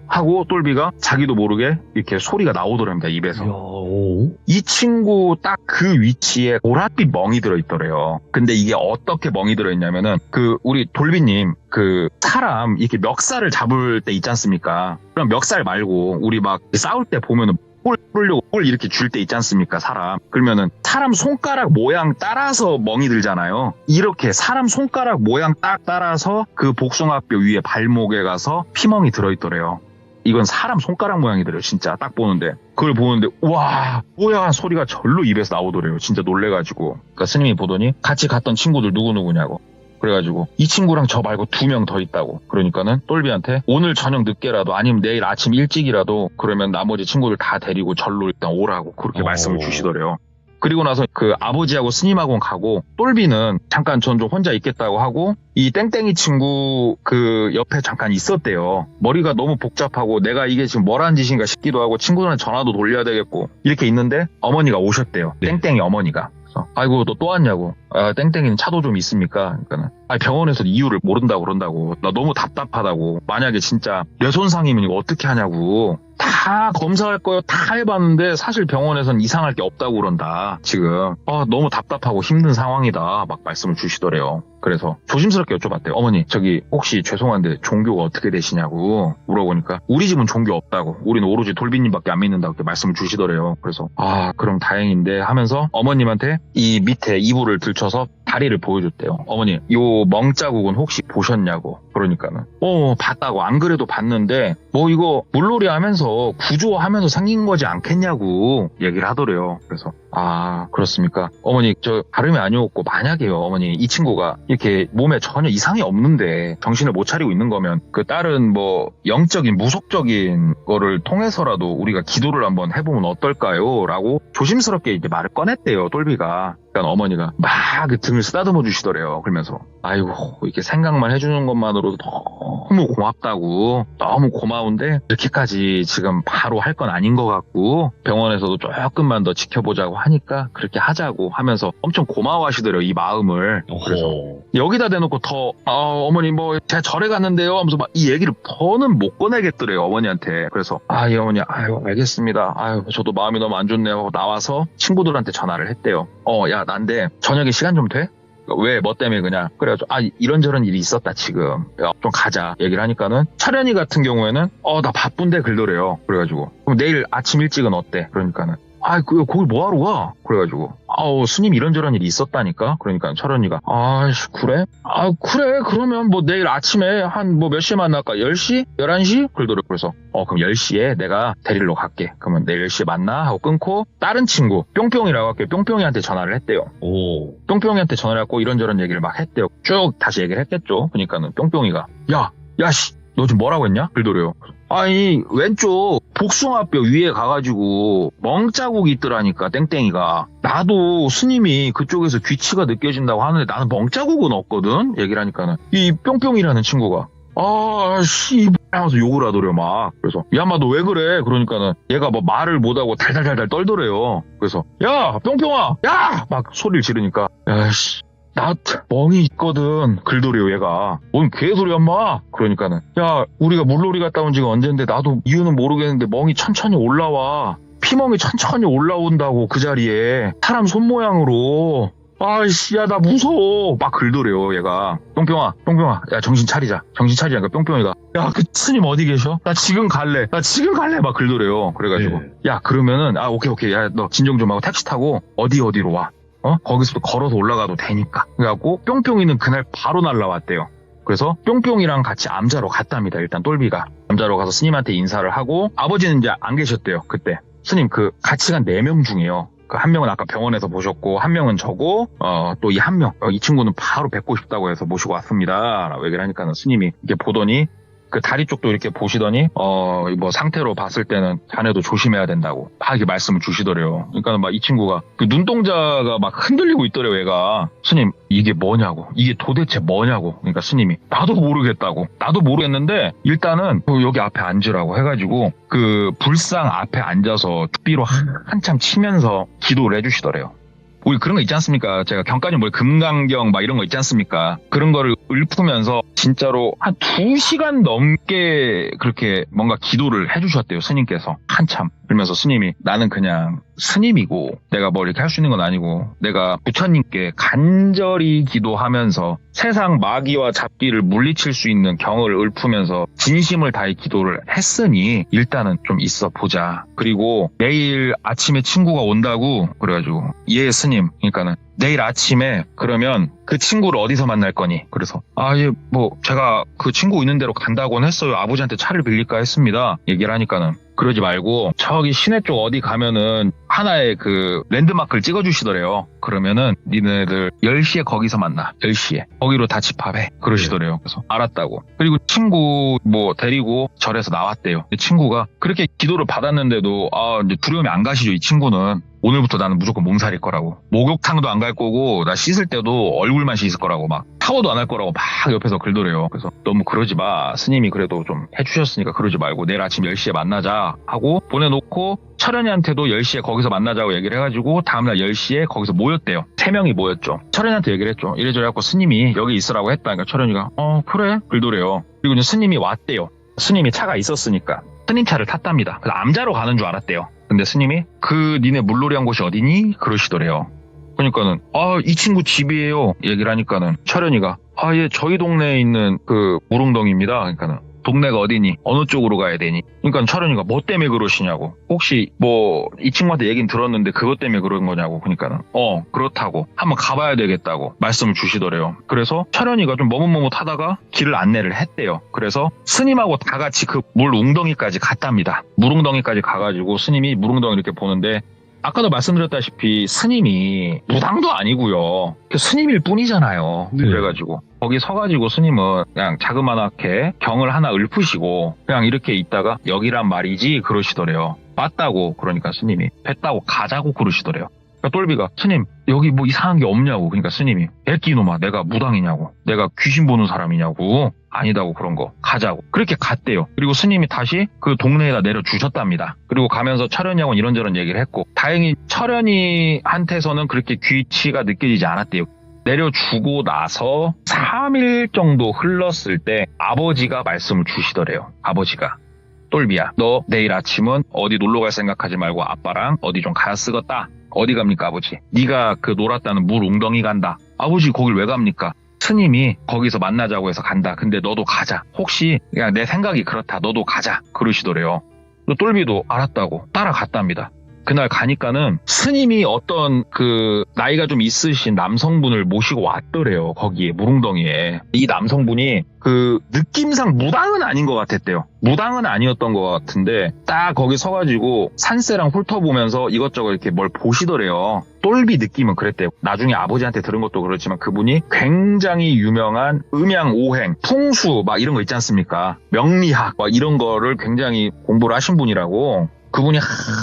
하고 똘비가 자기도 모르게 이렇게 소리가 나오더랍니다. 입에서. 이 친구 딱 그 위치에 보랏빛 멍이 들어있더래요. 근데 이게 어떻게 멍이 들어있냐면은 우리 돌비님 사람 이렇게 멱살을 잡을 때 있지 않습니까? 그럼 멱살 말고 우리 막 싸울 때 보면은 뿔 이렇게 줄 때 있지 않습니까? 사람. 그러면은 사람 손가락 모양 따라서 멍이 들잖아요. 이렇게 사람 손가락 모양 딱 따라서 그 복숭아뼈 위에 발목에 가서 피멍이 들어있더래요. 이건 사람 손가락 모양이더래요. 진짜 딱 보는데. 그걸 보는데 와 뭐야 소리가 절로 입에서 나오더래요. 진짜 놀래가지고. 그러니까 스님이 보더니 같이 갔던 친구들 누구누구냐고. 그래가지고 이 친구랑 저 말고 2명 더 있다고. 그러니까는 똘비한테 오늘 저녁 늦게라도 아니면 내일 아침 일찍이라도 그러면 나머지 친구들 다 데리고 절로 일단 오라고 그렇게 말씀을 주시더래요. 그리고 나서 그 아버지하고 스님하고는 가고 똘비는 잠깐 전 좀 혼자 있겠다고 하고 이 땡땡이 친구 그 옆에 잠깐 있었대요. 머리가 너무 복잡하고 내가 이게 지금 뭐라는 짓인가 싶기도 하고 친구들한테 전화도 돌려야 되겠고 이렇게 있는데 어머니가 오셨대요. 네. 땡땡이 어머니가. 아이고 너 또 왔냐고. 땡땡이는 차도 좀 있습니까? 그러니까는 병원에서 이유를 모른다고 그런다고. 나 너무 답답하다고. 만약에 진짜 뇌손상이면 이거 어떻게 하냐고. 다 검사할 거요 다 해봤는데 사실 병원에서는 이상할 게 없다고 그런다 지금. 너무 답답하고 힘든 상황이다 막 말씀을 주시더래요. 그래서 조심스럽게 여쭤봤대요. 어머니 저기 혹시 죄송한데 종교가 어떻게 되시냐고 물어보니까 우리 집은 종교 없다고. 우리는 오로지 돌비님밖에 안 믿는다고 이렇게 말씀을 주시더래요. 그래서 그럼 다행인데 하면서 어머님한테 이 밑에 이불을 들쳐서 다리를 보여줬대요. 어머니 요 멍자국은 혹시 보셨냐고. 그러니까는 봤다고. 안 그래도 봤는데 뭐 이거 물놀이 하면서 구조하면서 생긴 거지 않겠냐고 얘기를 하더래요. 그래서 그렇습니까? 어머니 저 다름이 아니었고 만약에요 어머니 이 친구가 이렇게 몸에 전혀 이상이 없는데 정신을 못 차리고 있는 거면 그 다른 뭐 영적인 무속적인 거를 통해서라도 우리가 기도를 한번 해보면 어떨까요? 라고 조심스럽게 이제 말을 꺼냈대요 똘비가. 그러니까 어머니가 막 그 등을 쓰다듬어 주시더래요. 그러면서 아이고 이렇게 생각만 해주는 것만으로도 너무 고맙다고. 너무 고마운데 이렇게까지 지금 바로 할 건 아닌 것 같고 병원에서도 조금만 더 지켜보자고 하니까 그렇게 하자고 하면서 엄청 고마워하시더래요, 이 마음을. 그래서 어허. 여기다 대놓고 더 어머니 뭐 제가 절에 갔는데요 하면서 막 이 얘기를 더는 못 꺼내겠더래요, 어머니한테. 그래서 예 어머니, 아유 알겠습니다, 아유 저도 마음이 너무 안 좋네요 하고 나와서 친구들한테 전화를 했대요. 야 난데 저녁에 시간 좀 돼? 왜, 뭐 때문에 그냥. 그래가지고, 이런저런 일이 있었다, 지금. 야, 좀 가자. 얘기를 하니까는, 철현이 같은 경우에는, 나 바쁜데, 글더래요. 그래가지고, 그럼 내일 아침 일찍은 어때? 그러니까는, 거기 뭐하러 가? 그래가지고, 스님 이런저런 일이 있었다니까? 그러니까 철현이가, 그래? 그래. 그러면 뭐 내일 아침에 한 뭐 몇 시에 만날까? 10시? 11시? 그러더라고요. 그래서, 그럼 10시에 내가 데리러 갈게. 그러면 내일 10시에 만나? 하고 끊고, 다른 친구, 뿅뿅이라고 할게요. 뿅뿅이한테 전화를 했대요. 오. 뿅뿅이한테 전화를 했고, 이런저런 얘기를 막 했대요. 쭉 다시 얘기를 했겠죠. 그러니까는 뿅뿅이가, 너 지금 뭐라고 했냐? 그러더래요. 왼쪽 복숭아뼈 위에 가가지고 멍자국이 있더라니까, 땡땡이가. 나도 스님이 그쪽에서 귀치가 느껴진다고 하는데 나는 멍자국은 없거든? 얘기를 하니까는 이 뿅뿅이라는 친구가 하면서 욕을 하더래요, 막. 그래서, 마, 너 왜 그래? 그러니까는, 얘가 뭐 말을 못하고 달달달달 떨더래요. 그래서, 야, 뿅뿅아! 야! 막 소리를 지르니까, 나 멍이 있거든. 글더래요, 얘가. 뭔 개소리, 엄마? 그러니까는, 우리가 물놀이 갔다 온 지가 언젠데, 나도 이유는 모르겠는데, 멍이 천천히 올라와. 피멍이 천천히 올라온다고, 그 자리에. 사람 손 모양으로. 나 무서워. 막 글더래요, 얘가. 뿅뿅아, 야, 정신 차리자. 그러니까 뿅뿅이가, 그 스님 어디 계셔? 나 지금 갈래. 막 글더래요. 그래가지고, 네. 그러면은, 오케이. 야, 너 진정 좀 하고 택시 타고, 어디로 와. 거기서부터 걸어서 올라가도 되니까. 그래갖고, 뿅뿅이는 그날 바로 날라왔대요. 그래서 뿅뿅이랑 같이 암자로 갔답니다. 일단 똘비가. 암자로 가서 스님한테 인사를 하고, 아버지는 이제 안 계셨대요, 그때. 스님 같이 간 4명 중에요. 한 명은 아까 병원에서 보셨고, 한 명은 저고, 또 이 한 명, 이 친구는 바로 뵙고 싶다고 해서 모시고 왔습니다. 라고 얘기를 하니까는 스님이 이렇게 보더니, 그 다리 쪽도 이렇게 보시더니, 뭐 상태로 봤을 때는 자네도 조심해야 된다고 막 이렇게 말씀을 주시더래요. 그러니까 막 이 친구가, 그 눈동자가 막 흔들리고 있더래요, 얘가. 스님, 이게 뭐냐고. 이게 도대체 뭐냐고. 그러니까 스님이, 나도 모르겠다고. 나도 모르겠는데, 일단은 여기 앞에 앉으라고 해가지고, 그 불상 앞에 앉아서 tuk비로 한참 치면서 기도를 해주시더래요. 우리 그런 거 있지 않습니까? 제가 경까지 금강경 막 이런 거 있지 않습니까? 그런 거를 읊으면서 진짜로 한 2시간 넘게 그렇게 뭔가 기도를 해주셨대요, 스님께서. 한참. 그러면서 스님이, 나는 그냥 스님이고 내가 뭐 이렇게 할 수 있는 건 아니고 내가 부처님께 간절히 기도하면서 세상 마귀와 잡기를 물리칠 수 있는 경을 읊으면서 진심을 다해 기도를 했으니 일단은 좀 있어 보자. 그리고 내일 아침에 친구가 온다고 그래가지고, 예 스님, 그러니까는 내일 아침에 그러면 그 친구를 어디서 만날 거니? 그래서 제가 그 친구 있는 데로 간다고는 했어요. 아버지한테 차를 빌릴까 했습니다. 얘기를 하니까는, 그러지 말고 저기 시내 쪽 어디 가면은 하나의 그 랜드마크를 찍어주시더래요. 그러면은 니네들 10시에 거기서 만나. 10시에 거기로 다 집합해. 그러시더래요. 그래서 알았다고. 그리고 친구 데리고 절에서 나왔대요. 친구가 그렇게 기도를 받았는데도 이제 두려움이 안 가시죠, 이 친구는. 오늘부터 나는 무조건 몸살일 거라고, 목욕탕도 안 갈 거고, 나 씻을 때도 얼굴만 씻을 거라고, 막 샤워도 안 할 거라고 막 옆에서 글더래요. 그래서 너무 그러지 마, 스님이 그래도 좀 해주셨으니까 그러지 말고 내일 아침 10시에 만나자 하고 보내놓고, 철현이한테도 10시에 거기서 만나자고 얘기를 해가지고 다음날 10시에 거기서 모였대요. 3명이 모였죠. 철현이한테 얘기를 했죠. 이래저래 해갖고 스님이 여기 있으라고 했다. 그러니까 철현이가 그래 글더래요. 그리고 이제 스님이 왔대요. 스님이 차가 있었으니까 스님 차를 탔답니다. 그래서 암자로 가는 줄 알았대요. 근데 스님이, 니네 물놀이 한 곳이 어디니? 그러시더래요. 그러니까는, 이 친구 집이에요. 얘기를 하니까는, 철현이가, 예, 저희 동네에 있는 그 무릉동입니다. 그러니까는, 동네가 어디니? 어느 쪽으로 가야 되니? 그러니까 철현이가 뭐 때문에 그러시냐고. 혹시 이 친구한테 얘기는 들었는데 그것 때문에 그런 거냐고. 그러니까는, 그렇다고. 한번 가봐야 되겠다고 말씀을 주시더래요. 그래서 철현이가 좀 머뭇머뭇하다가 길을 안내를 했대요. 그래서 스님하고 다 같이 그 물 웅덩이까지 갔답니다. 물웅덩이까지 가가지고 스님이 물웅덩이 이렇게 보는데, 아까도 말씀드렸다시피 스님이 무당도 아니고요. 스님일 뿐이잖아요. 네. 그래가지고 거기 서가지고 스님은 그냥 자그마하게 경을 하나 읊으시고 그냥 이렇게 있다가 여기란 말이지 그러시더래요. 맞다고. 그러니까 스님이 뱉다고 가자고 그러시더래요. 그러니까 똘비가 스님 여기 뭐 이상한 게 없냐고. 그러니까 스님이 애끼놈아 내가 무당이냐고. 내가 귀신 보는 사람이냐고. 아니다고 그런 거. 가자고. 그렇게 갔대요. 그리고 스님이 다시 그 동네에다 내려주셨답니다. 그리고 가면서 철현이하고는 이런저런 얘기를 했고 다행히 철현이한테서는 그렇게 귀치가 느껴지지 않았대요. 내려주고 나서 3일 정도 흘렀을 때 아버지가 말씀을 주시더래요. 아버지가. 똘비야 너 내일 아침은 어디 놀러 갈 생각하지 말고 아빠랑 어디 좀 가야 쓰겄다. 어디 갑니까 아버지? 네가 그 놀았다는 물 웅덩이 간다. 아버지 거길 왜 갑니까? 스님이 거기서 만나자고 해서 간다. 근데 너도 가자. 혹시 그냥 내 생각이 그렇다. 너도 가자. 그러시더래요. 똘비도 알았다고 따라갔답니다. 그날 가니까는 스님이 어떤 그 나이가 좀 있으신 남성분을 모시고 왔더래요. 거기에 물웅덩이에. 이 남성분이 그 느낌상 무당은 아닌 것 같았대요. 무당은 아니었던 것 같은데 딱 거기 서가지고 산세랑 훑어보면서 이것저것 이렇게 뭘 보시더래요. 똘비 느낌은 그랬대요. 나중에 아버지한테 들은 것도 그렇지만 그분이 굉장히 유명한 음양오행, 풍수 막 이런 거 있지 않습니까? 명리학 막 이런 거를 굉장히 공부를 하신 분이라고. 그분이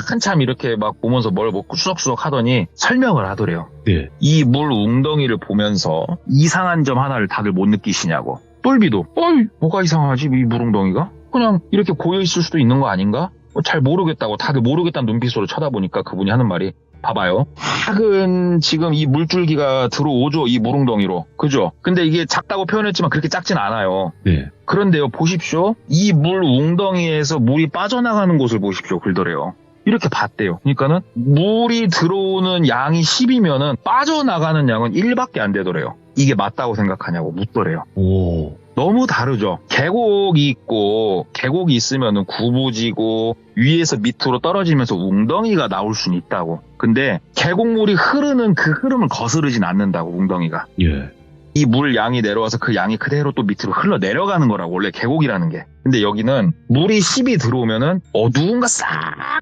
한참 이렇게 막 보면서 뭘 먹고 수석수석 하더니 설명을 하더래요. 네. 이 물 웅덩이를 보면서 이상한 점 하나를 다들 못 느끼시냐고. 똘비도 어이 뭐가 이상하지 이 물웅덩이가? 그냥 이렇게 고여있을 수도 있는 거 아닌가? 잘 모르겠다고 다들 모르겠다는 눈빛으로 쳐다보니까 그분이 하는 말이 봐봐요. 작은 지금 이 물줄기가 들어오죠. 이 물웅덩이로. 그죠? 근데 이게 작다고 표현했지만 그렇게 작진 않아요. 네. 그런데요. 보십시오. 이 물웅덩이에서 물이 빠져나가는 곳을 보십시오. 그러더래요. 이렇게 봤대요. 그러니까는 물이 들어오는 양이 10이면은 빠져나가는 양은 1밖에 안 되더래요. 이게 맞다고 생각하냐고 묻더래요. 오. 너무 다르죠. 계곡이 있고 계곡이 있으면은 구부지고 위에서 밑으로 떨어지면서 웅덩이가 나올 수는 있다고. 근데 계곡물이 흐르는 그 흐름을 거스르진 않는다고 웅덩이가. 예. 이 물 양이 내려와서 그 양이 그대로 또 밑으로 흘러 내려가는 거라고 원래 계곡이라는 게. 근데 여기는 물이 10이 들어오면은 누군가 싹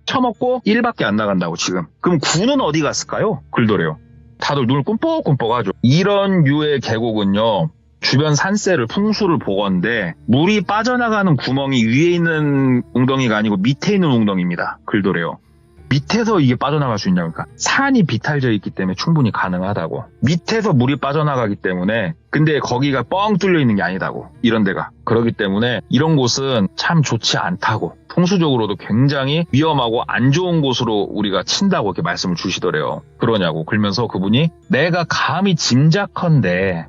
쳐먹고 1밖에 안 나간다고 지금. 그럼 9는 어디 갔을까요? 글더래요. 다들 눈을 꿈뻑꿈뻑 하죠. 이런 류의 계곡은요. 주변 산세를 풍수를 보건대 물이 빠져나가는 구멍이 위에 있는 웅덩이가 아니고 밑에 있는 웅덩이입니다. 글도래요. 밑에서 이게 빠져나갈 수 있냐고. 그러니까 산이 비탈져 있기 때문에 충분히 가능하다고. 밑에서 물이 빠져나가기 때문에 근데 거기가 뻥 뚫려 있는 게 아니다고. 이런 데가. 그렇기 때문에 이런 곳은 참 좋지 않다고. 풍수적으로도 굉장히 위험하고 안 좋은 곳으로 우리가 친다고 이렇게 말씀을 주시더래요. 그러냐고. 그러면서 그분이 내가 감히 짐작컨대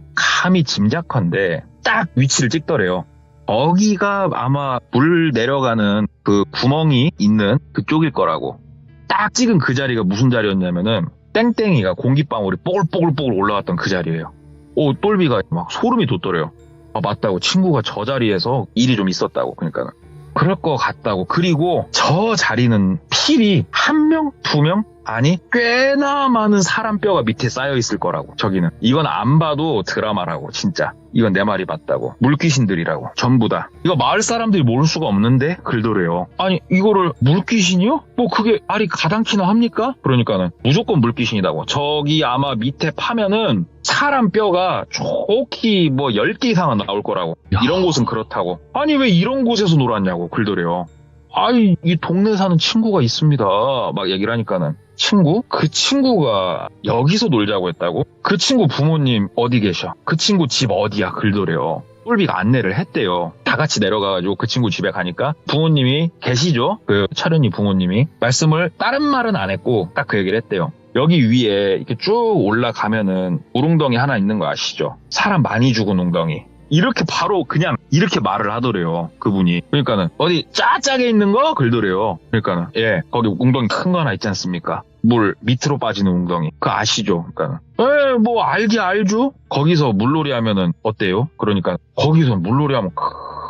딱 위치를 찍더래요. 거기가 아마 물 내려가는 그 구멍이 있는 그쪽일 거라고. 딱 찍은 그 자리가 무슨 자리였냐면은 땡땡이가 공기방울이 뽀글뽀글뽀글 올라왔던 그 자리예요. 똘비가 막 소름이 돋더래요. 맞다고. 친구가 저 자리에서 일이 좀 있었다고. 그러니까 그럴 것 같다고. 그리고 저 자리는 필히 1명, 2명? 아니 꽤나 많은 사람 뼈가 밑에 쌓여 있을 거라고. 저기는 이건 안 봐도 드라마라고. 진짜 이건 내 말이 맞다고. 물귀신들이라고. 전부 다. 이거 마을 사람들이 모를 수가 없는데 글도래요. 아니 이거를 물귀신이요? 뭐 그게 말이 가당키나 합니까? 그러니까는 무조건 물귀신이라고. 저기 아마 밑에 파면은 사람 뼈가 좋게 뭐 10개 이상은 나올 거라고. 야. 이런 곳은 그렇다고. 아니 왜 이런 곳에서 놀았냐고. 글도래요. 아이 이 동네 사는 친구가 있습니다. 막 얘기를 하니까는 친구? 그 친구가 여기서 놀자고 했다고? 그 친구 부모님 어디 계셔? 그 친구 집 어디야? 글더래요. 똘비가 안내를 했대요. 다 같이 내려가가지고 그 친구 집에 가니까 부모님이 계시죠? 그 철현이 부모님이 말씀을 다른 말은 안 했고 딱 그 얘기를 했대요. 여기 위에 이렇게 쭉 올라가면은 우릉덩이 하나 있는 거 아시죠? 사람 많이 죽은 웅덩이. 이렇게 바로 그냥 이렇게 말을 하더래요. 그분이. 그러니까는 어디 짜짜게 있는 거? 글더래요. 그러니까는 예 거기 웅덩이 큰 거 하나 있지 않습니까? 물 밑으로 빠지는 웅덩이. 그거 아시죠? 그러니까는 뭐 알죠? 거기서 물놀이 하면은 어때요? 그러니까 거기서 물놀이 하면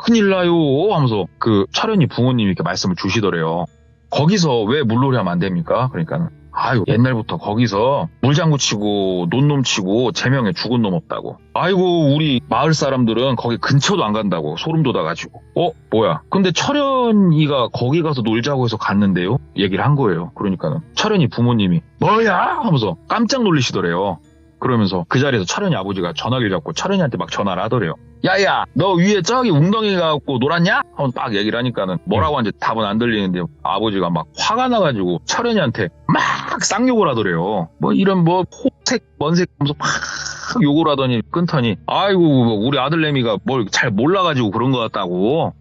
큰일 나요 하면서 그 철현이 부모님이 이렇게 말씀을 주시더래요. 거기서 왜 물놀이 하면 안 됩니까? 그러니까는 아유 옛날부터 거기서 물장구 치고 논놈 치고 제명에 죽은 놈 없다고. 아이고 우리 마을 사람들은 거기 근처도 안 간다고. 소름 돋아가지고. 뭐야 근데 철현이가 거기 가서 놀자고 해서 갔는데요? 얘기를 한 거예요. 그러니까는 철현이 부모님이 뭐야? 하면서 깜짝 놀리시더래요. 그러면서 그 자리에서 철현이 아버지가 전화기를 잡고 철현이한테 막 전화를 하더래요. 야야, 너 위에 저기 웅덩이 가갖고 놀았냐? 하고 딱 얘기를 하니까는 뭐라고 하는지 답은 안 들리는데 아버지가 막 화가 나가지고 철현이한테 막 쌍욕을 하더래요. 뭐 이런 뭐 호색 먼색 하면서 막 욕을 하더니 끊더니 아이고 우리 아들내미가 뭘 잘 몰라가지고 그런 것 같다고.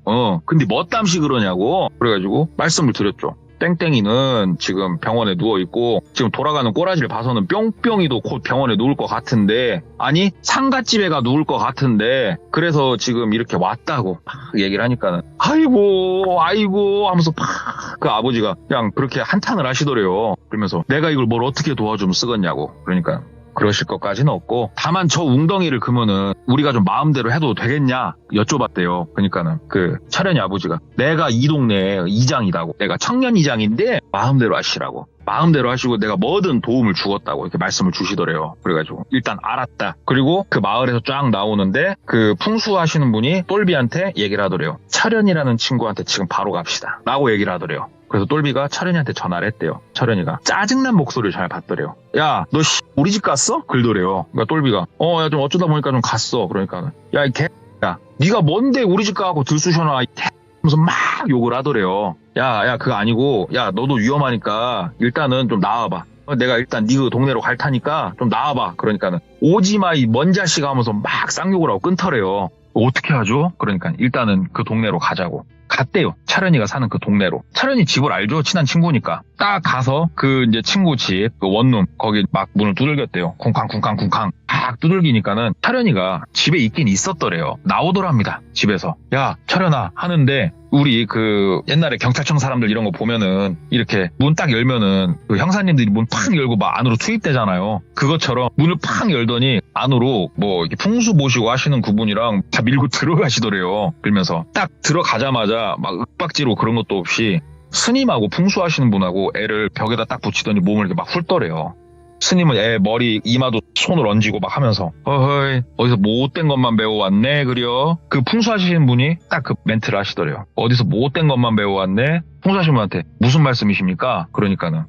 근데 뭣담시 그러냐고. 그래가지고 말씀을 드렸죠. 땡땡이는 지금 병원에 누워있고 지금 돌아가는 꼬라지를 봐서는 뿅뿅이도 곧 병원에 누울 것 같은데 아니 상갓집에 가 누울 것 같은데 그래서 지금 이렇게 왔다고 막 얘기를 하니까는 아이고 하면서 막 그 아버지가 그냥 그렇게 한탄을 하시더래요. 그러면서 내가 이걸 뭘 어떻게 도와주면 쓰겠냐고. 그러니까 그러실 것까지는 없고 다만 저 웅덩이를 그러면은 우리가 좀 마음대로 해도 되겠냐 여쭤봤대요. 그러니까는 그 철현이 아버지가 내가 이 동네 이장이라고 내가 청년 이장인데 마음대로 하시라고 마음대로 하시고 내가 뭐든 도움을 주겠다고 이렇게 말씀을 주시더래요. 그래가지고 일단 알았다. 그리고 그 마을에서 쫙 나오는데 그 풍수하시는 분이 똘비한테 얘기를 하더래요. 철현이라는 친구한테 지금 바로 갑시다 라고 얘기를 하더래요. 그래서 똘비가 철현이한테 전화를 했대요. 철현이가 짜증난 목소리를 잘 받더래요. 야, 너 우리 집 갔어? 그러더래요. 그러니까 똘비가 야, 좀 어쩌다 보니까 좀 갔어. 그러니까 야, 이 개야, 네가 뭔데 우리 집 가고 들쑤셔놔. 이 개. 하면서 막 욕을 하더래요. 야, 그거 아니고 야, 너도 위험하니까 일단은 좀 나와봐. 내가 일단 네 동네로 갈 타니까 좀 나와봐. 그러니까는 오지마 이 먼 자식 하면서 막 쌍욕을 하고 끊더래요. 어떻게 하죠? 그러니까 일단은 그 동네로 가자고. 갔대요. 철현이가 사는 그 동네로. 철현이 집을 알죠? 친한 친구니까. 딱 가서 그 이제 친구 집, 그 원룸, 거기 막 문을 두들겼대요. 쿵쾅. 딱 두들기니까는 철현이가 집에 있긴 있었더래요. 나오더랍니다. 집에서. 야, 철현아 하는데 우리 그 옛날에 경찰청 사람들 이런 거 보면은 이렇게 문 딱 열면은 그 형사님들이 문 팍 열고 막 안으로 투입되잖아요. 그것처럼 문을 팍 열더니 안으로 뭐 이렇게 풍수 보시고 하시는 그분이랑 다 밀고 들어가시더래요. 그러면서 딱 들어가자마자 막 윽박지로 그런 것도 없이 스님하고 풍수하시는 분하고 애를 벽에다 딱 붙이더니 몸을 이렇게 막 훑더래요. 스님은 애 머리 이마도 손을 얹고 막 하면서 어허이 어디서 못된 것만 배워왔네 그려. 그 풍수하시는 분이 딱 그 멘트를 하시더래요. 어디서 못된 것만 배워왔네. 풍수하시는 분한테 무슨 말씀이십니까? 그러니까는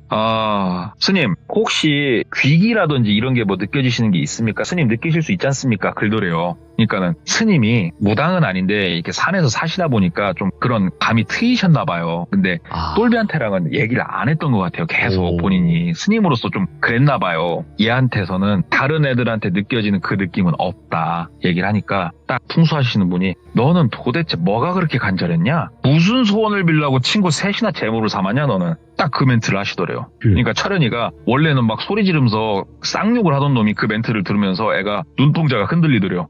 스님 혹시 귀기라든지 이런 게 뭐 느껴지시는 게 있습니까? 스님 느끼실 수 있지 않습니까? 그러더래요. 그러니까는 스님이 무당은 아닌데 이렇게 산에서 사시다 보니까 좀 그런 감이 트이셨나 봐요. 근데 똘비한테랑은 얘기를 안 했던 것 같아요. 계속 본인이 스님으로서 좀 그랬나 봐요. 얘한테서는 다른 애들한테 느껴지는 그 느낌은 없다 얘기를 하니까 딱 풍수하시는 분이 너는 도대체 뭐가 그렇게 간절했냐? 무슨 소원을 빌려고 친구 셋이나 재물을 삼았냐 너는? 딱 그 멘트를 하시더래요. 그러니까 철현이가 원래는 막 소리 지르면서 쌍욕을 하던 놈이 그 멘트를 들으면서 애가 눈동자가 흔들리더래요.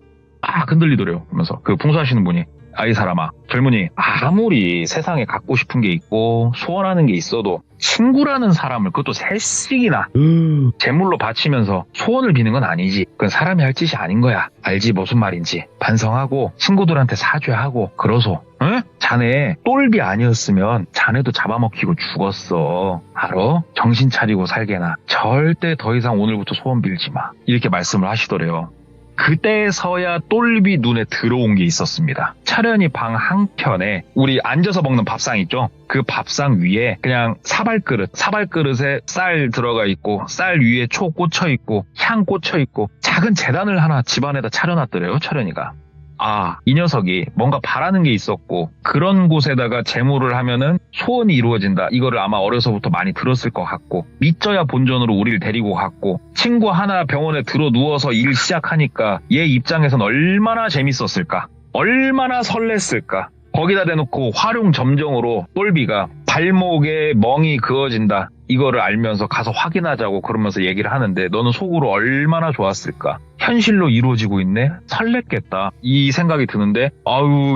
흔들리더래요. 그러면서 그 풍수하시는 분이 아이 사람아, 젊은이 아무리 세상에 갖고 싶은 게 있고 소원하는 게 있어도 친구라는 사람을 그것도 셋씩이나 제물로 바치면서 소원을 비는 건 아니지. 그건 사람이 할 짓이 아닌 거야. 알지 무슨 말인지. 반성하고 친구들한테 사죄하고 그러소. 응? 자네 똘비 아니었으면 자네도 잡아먹히고 죽었어. 알아? 정신 차리고 살게나. 절대 더 이상 오늘부터 소원 빌지 마. 이렇게 말씀을 하시더래요. 그때서야 똘비 눈에 들어온 게 있었습니다. 철현이 방 한켠에 우리 앉아서 먹는 밥상 있죠? 그 밥상 위에 그냥 사발그릇에 쌀 들어가 있고 쌀 위에 초 꽂혀 있고 향 꽂혀 있고 작은 제단을 하나 집안에다 차려놨더래요. 철현이가. 이 녀석이 뭔가 바라는 게 있었고 그런 곳에다가 제물을 하면은 소원이 이루어진다. 이거를 아마 어려서부터 많이 들었을 것 같고 믿져야 본전으로 우리를 데리고 갔고 친구 하나 병원에 들어 누워서 일 시작하니까 얘 입장에선 얼마나 재밌었을까? 얼마나 설렜을까? 거기다 대놓고 활용점정으로 똘비가 발목에 멍이 그어진다. 이거를 알면서 가서 확인하자고 그러면서 얘기를 하는데 너는 속으로 얼마나 좋았을까? 현실로 이루어지고 있네? 설렜겠다. 이 생각이 드는데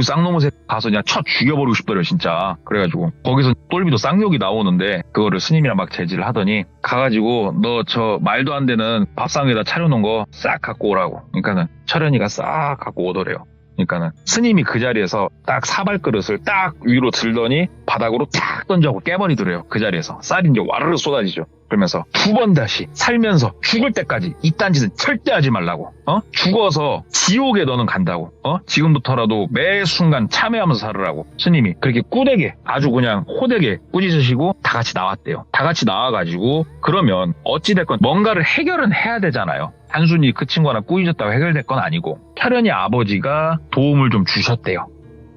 쌍놈의 새끼 가서 그냥 쳐 죽여버리고 싶더래요 진짜. 그래가지고 거기서 똘비도 쌍욕이 나오는데 그거를 스님이랑 막 제지를 하더니 가가지고 너 저 말도 안 되는 밥상 위에다 차려놓은 거 싹 갖고 오라고. 그러니까는 철현이가 싹 갖고 오더래요. 그러니까는 스님이 그 자리에서 딱 사발그릇을 딱 위로 들더니 바닥으로 탁 던져고 깨버리더래요. 그 자리에서 쌀이 이제 와르르 쏟아지죠. 그러면서 두 번 다시 살면서 죽을 때까지 이딴 짓은 절대 하지 말라고. 죽어서 지옥에 너는 간다고. 지금부터라도 매 순간 참회하면서 살으라고. 스님이 그렇게 꾸되게 아주 그냥 호되게 꾸짖으시고 다 같이 나왔대요. 다 같이 나와가지고 그러면 어찌됐건 뭔가를 해결은 해야 되잖아요. 단순히 그 친구가 꾸짖었다고 해결될 건 아니고 철현이 아버지가 도움을 좀 주셨대요.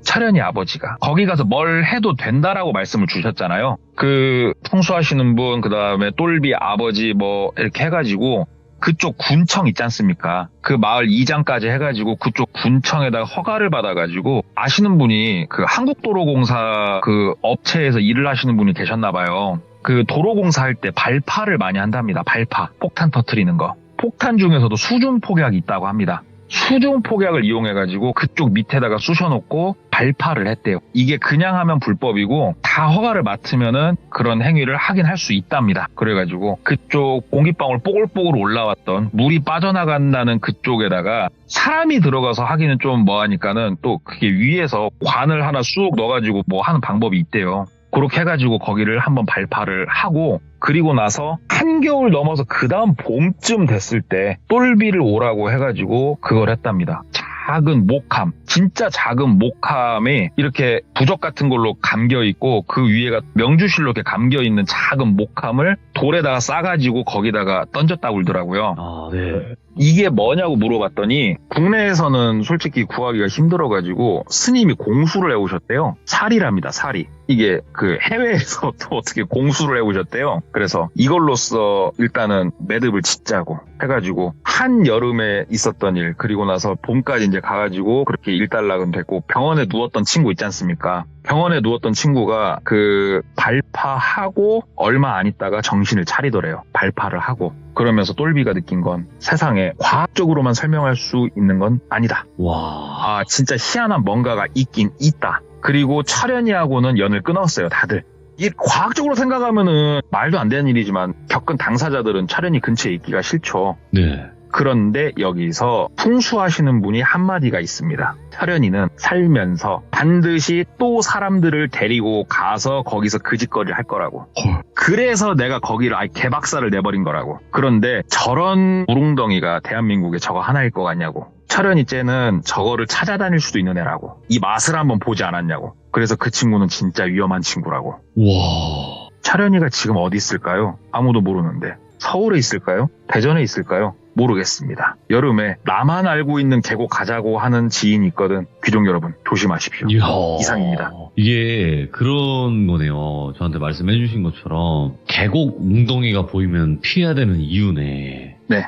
철현이 아버지가 거기 가서 뭘 해도 된다라고 말씀을 주셨잖아요. 그 풍수하시는 분, 그 다음에 똘비 아버지 뭐 이렇게 해가지고 그쪽 군청 있지 않습니까? 그 마을 이장까지 해가지고 그쪽 군청에다가 허가를 받아가지고 아시는 분이 그 한국도로공사 그 업체에서 일을 하시는 분이 계셨나봐요. 그 도로공사 할 때 발파를 많이 한답니다. 발파, 폭탄 터트리는 거. 폭탄 중에서도 수중 폭약이 있다고 합니다. 수중 폭약을 이용해가지고 그쪽 밑에다가 쑤셔놓고 발파를 했대요. 이게 그냥 하면 불법이고 다 허가를 맡으면은 그런 행위를 하긴 할 수 있답니다. 그래가지고 그쪽 공기방울 뽀글뽀글 올라왔던 물이 빠져나간다는 그쪽에다가 사람이 들어가서 하기는 좀 뭐하니까는 또 그게 위에서 관을 하나 쑥 넣어가지고 뭐 하는 방법이 있대요. 그렇게 해가지고 거기를 한번 발파를 하고 그리고 나서 한겨울 넘어서 그 다음 봄쯤 됐을 때 똘비를 오라고 해가지고 그걸 했답니다. 작은 목함, 진짜 작은 목함이 이렇게 부적 같은 걸로 감겨있고 그 위에가 명주실로 이렇게 감겨있는 작은 목함을 돌에다가 싸가지고 거기다가 던졌다고 그러더라고요. 아, 네. 이게 뭐냐고 물어봤더니 국내에서는 솔직히 구하기가 힘들어가지고 스님이 공수를 해오셨대요. 사리랍니다, 사리. 이게 그 해외에서 또 어떻게 공수를 해오셨대요. 그래서 이걸로써 일단은 매듭을 짓자고 해가지고 한여름에 있었던 일 그리고 나서 봄까지 이제 가가지고 그렇게 일단락은 됐고 병원에 누웠던 친구 있지 않습니까? 병원에 누웠던 친구가 그 발파하고 얼마 안 있다가 정신을 차리더래요. 발파를 하고. 그러면서 똘비가 느낀 건 세상에 과학적으로만 설명할 수 있는 건 아니다. 와. 아, 진짜 희한한 뭔가가 있긴 있다. 그리고 철현이하고는 연을 끊었어요, 다들. 이게 과학적으로 생각하면은 말도 안 되는 일이지만 겪은 당사자들은 철현이 근처에 있기가 싫죠. 네. 그런데 여기서 풍수하시는 분이 한마디가 있습니다. 철현이는 살면서 반드시 또 사람들을 데리고 가서 거기서 그 짓거리를 할 거라고. 그래서 내가 거기를 아예 개박살을 내버린 거라고. 그런데 저런 우롱덩이가 대한민국에 저거 하나일 것 같냐고. 철현이 쟤는 저거를 찾아다닐 수도 있는 애라고. 이 맛을 한번 보지 않았냐고. 그래서 그 친구는 진짜 위험한 친구라고. 와. 철현이가 지금 어디 있을까요? 아무도 모르는데. 서울에 있을까요? 대전에 있을까요? 모르겠습니다. 여름에 나만 알고 있는 계곡 가자고 하는 지인이 있거든. 귀족 여러분 조심하십시오. 이야. 이상입니다. 이게 그런 거네요. 저한테 말씀해 주신 것처럼 계곡 웅덩이가 보이면 피해야 되는 이유네. 네.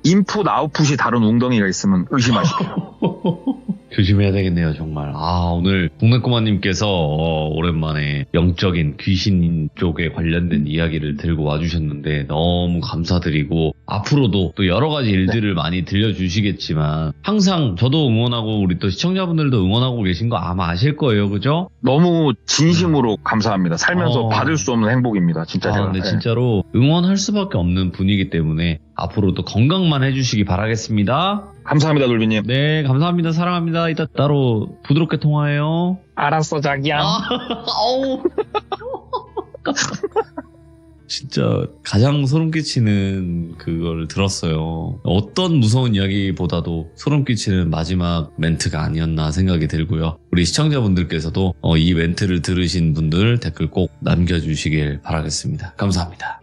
인풋 아웃풋이 다른 웅덩이가 있으면 의심하십시오. 조심해야 되겠네요, 정말. 오늘 동네꼬마님께서 오랜만에 영적인 귀신 쪽에 관련된 이야기를 들고 와주셨는데 너무 감사드리고 앞으로도 또 여러 가지 일들을 많이 들려주시겠지만 항상 저도 응원하고 우리 또 시청자분들도 응원하고 계신 거 아마 아실 거예요, 그죠? 너무 진심으로 감사합니다. 살면서 받을 수 없는 행복입니다, 진짜 제가. 근데 진짜로 응원할 수밖에 없는 분이기 때문에 앞으로도 건강만 해주시기 바라겠습니다. 감사합니다, 돌비님. 네, 감사합니다. 사랑합니다. 이따 따로 부드럽게 통화해요. 알았어, 자기야. 아우. 진짜 가장 소름 끼치는 그걸 들었어요. 어떤 무서운 이야기보다도 소름 끼치는 마지막 멘트가 아니었나 생각이 들고요. 우리 시청자분들께서도 이 멘트를 들으신 분들 댓글 꼭 남겨주시길 바라겠습니다. 감사합니다.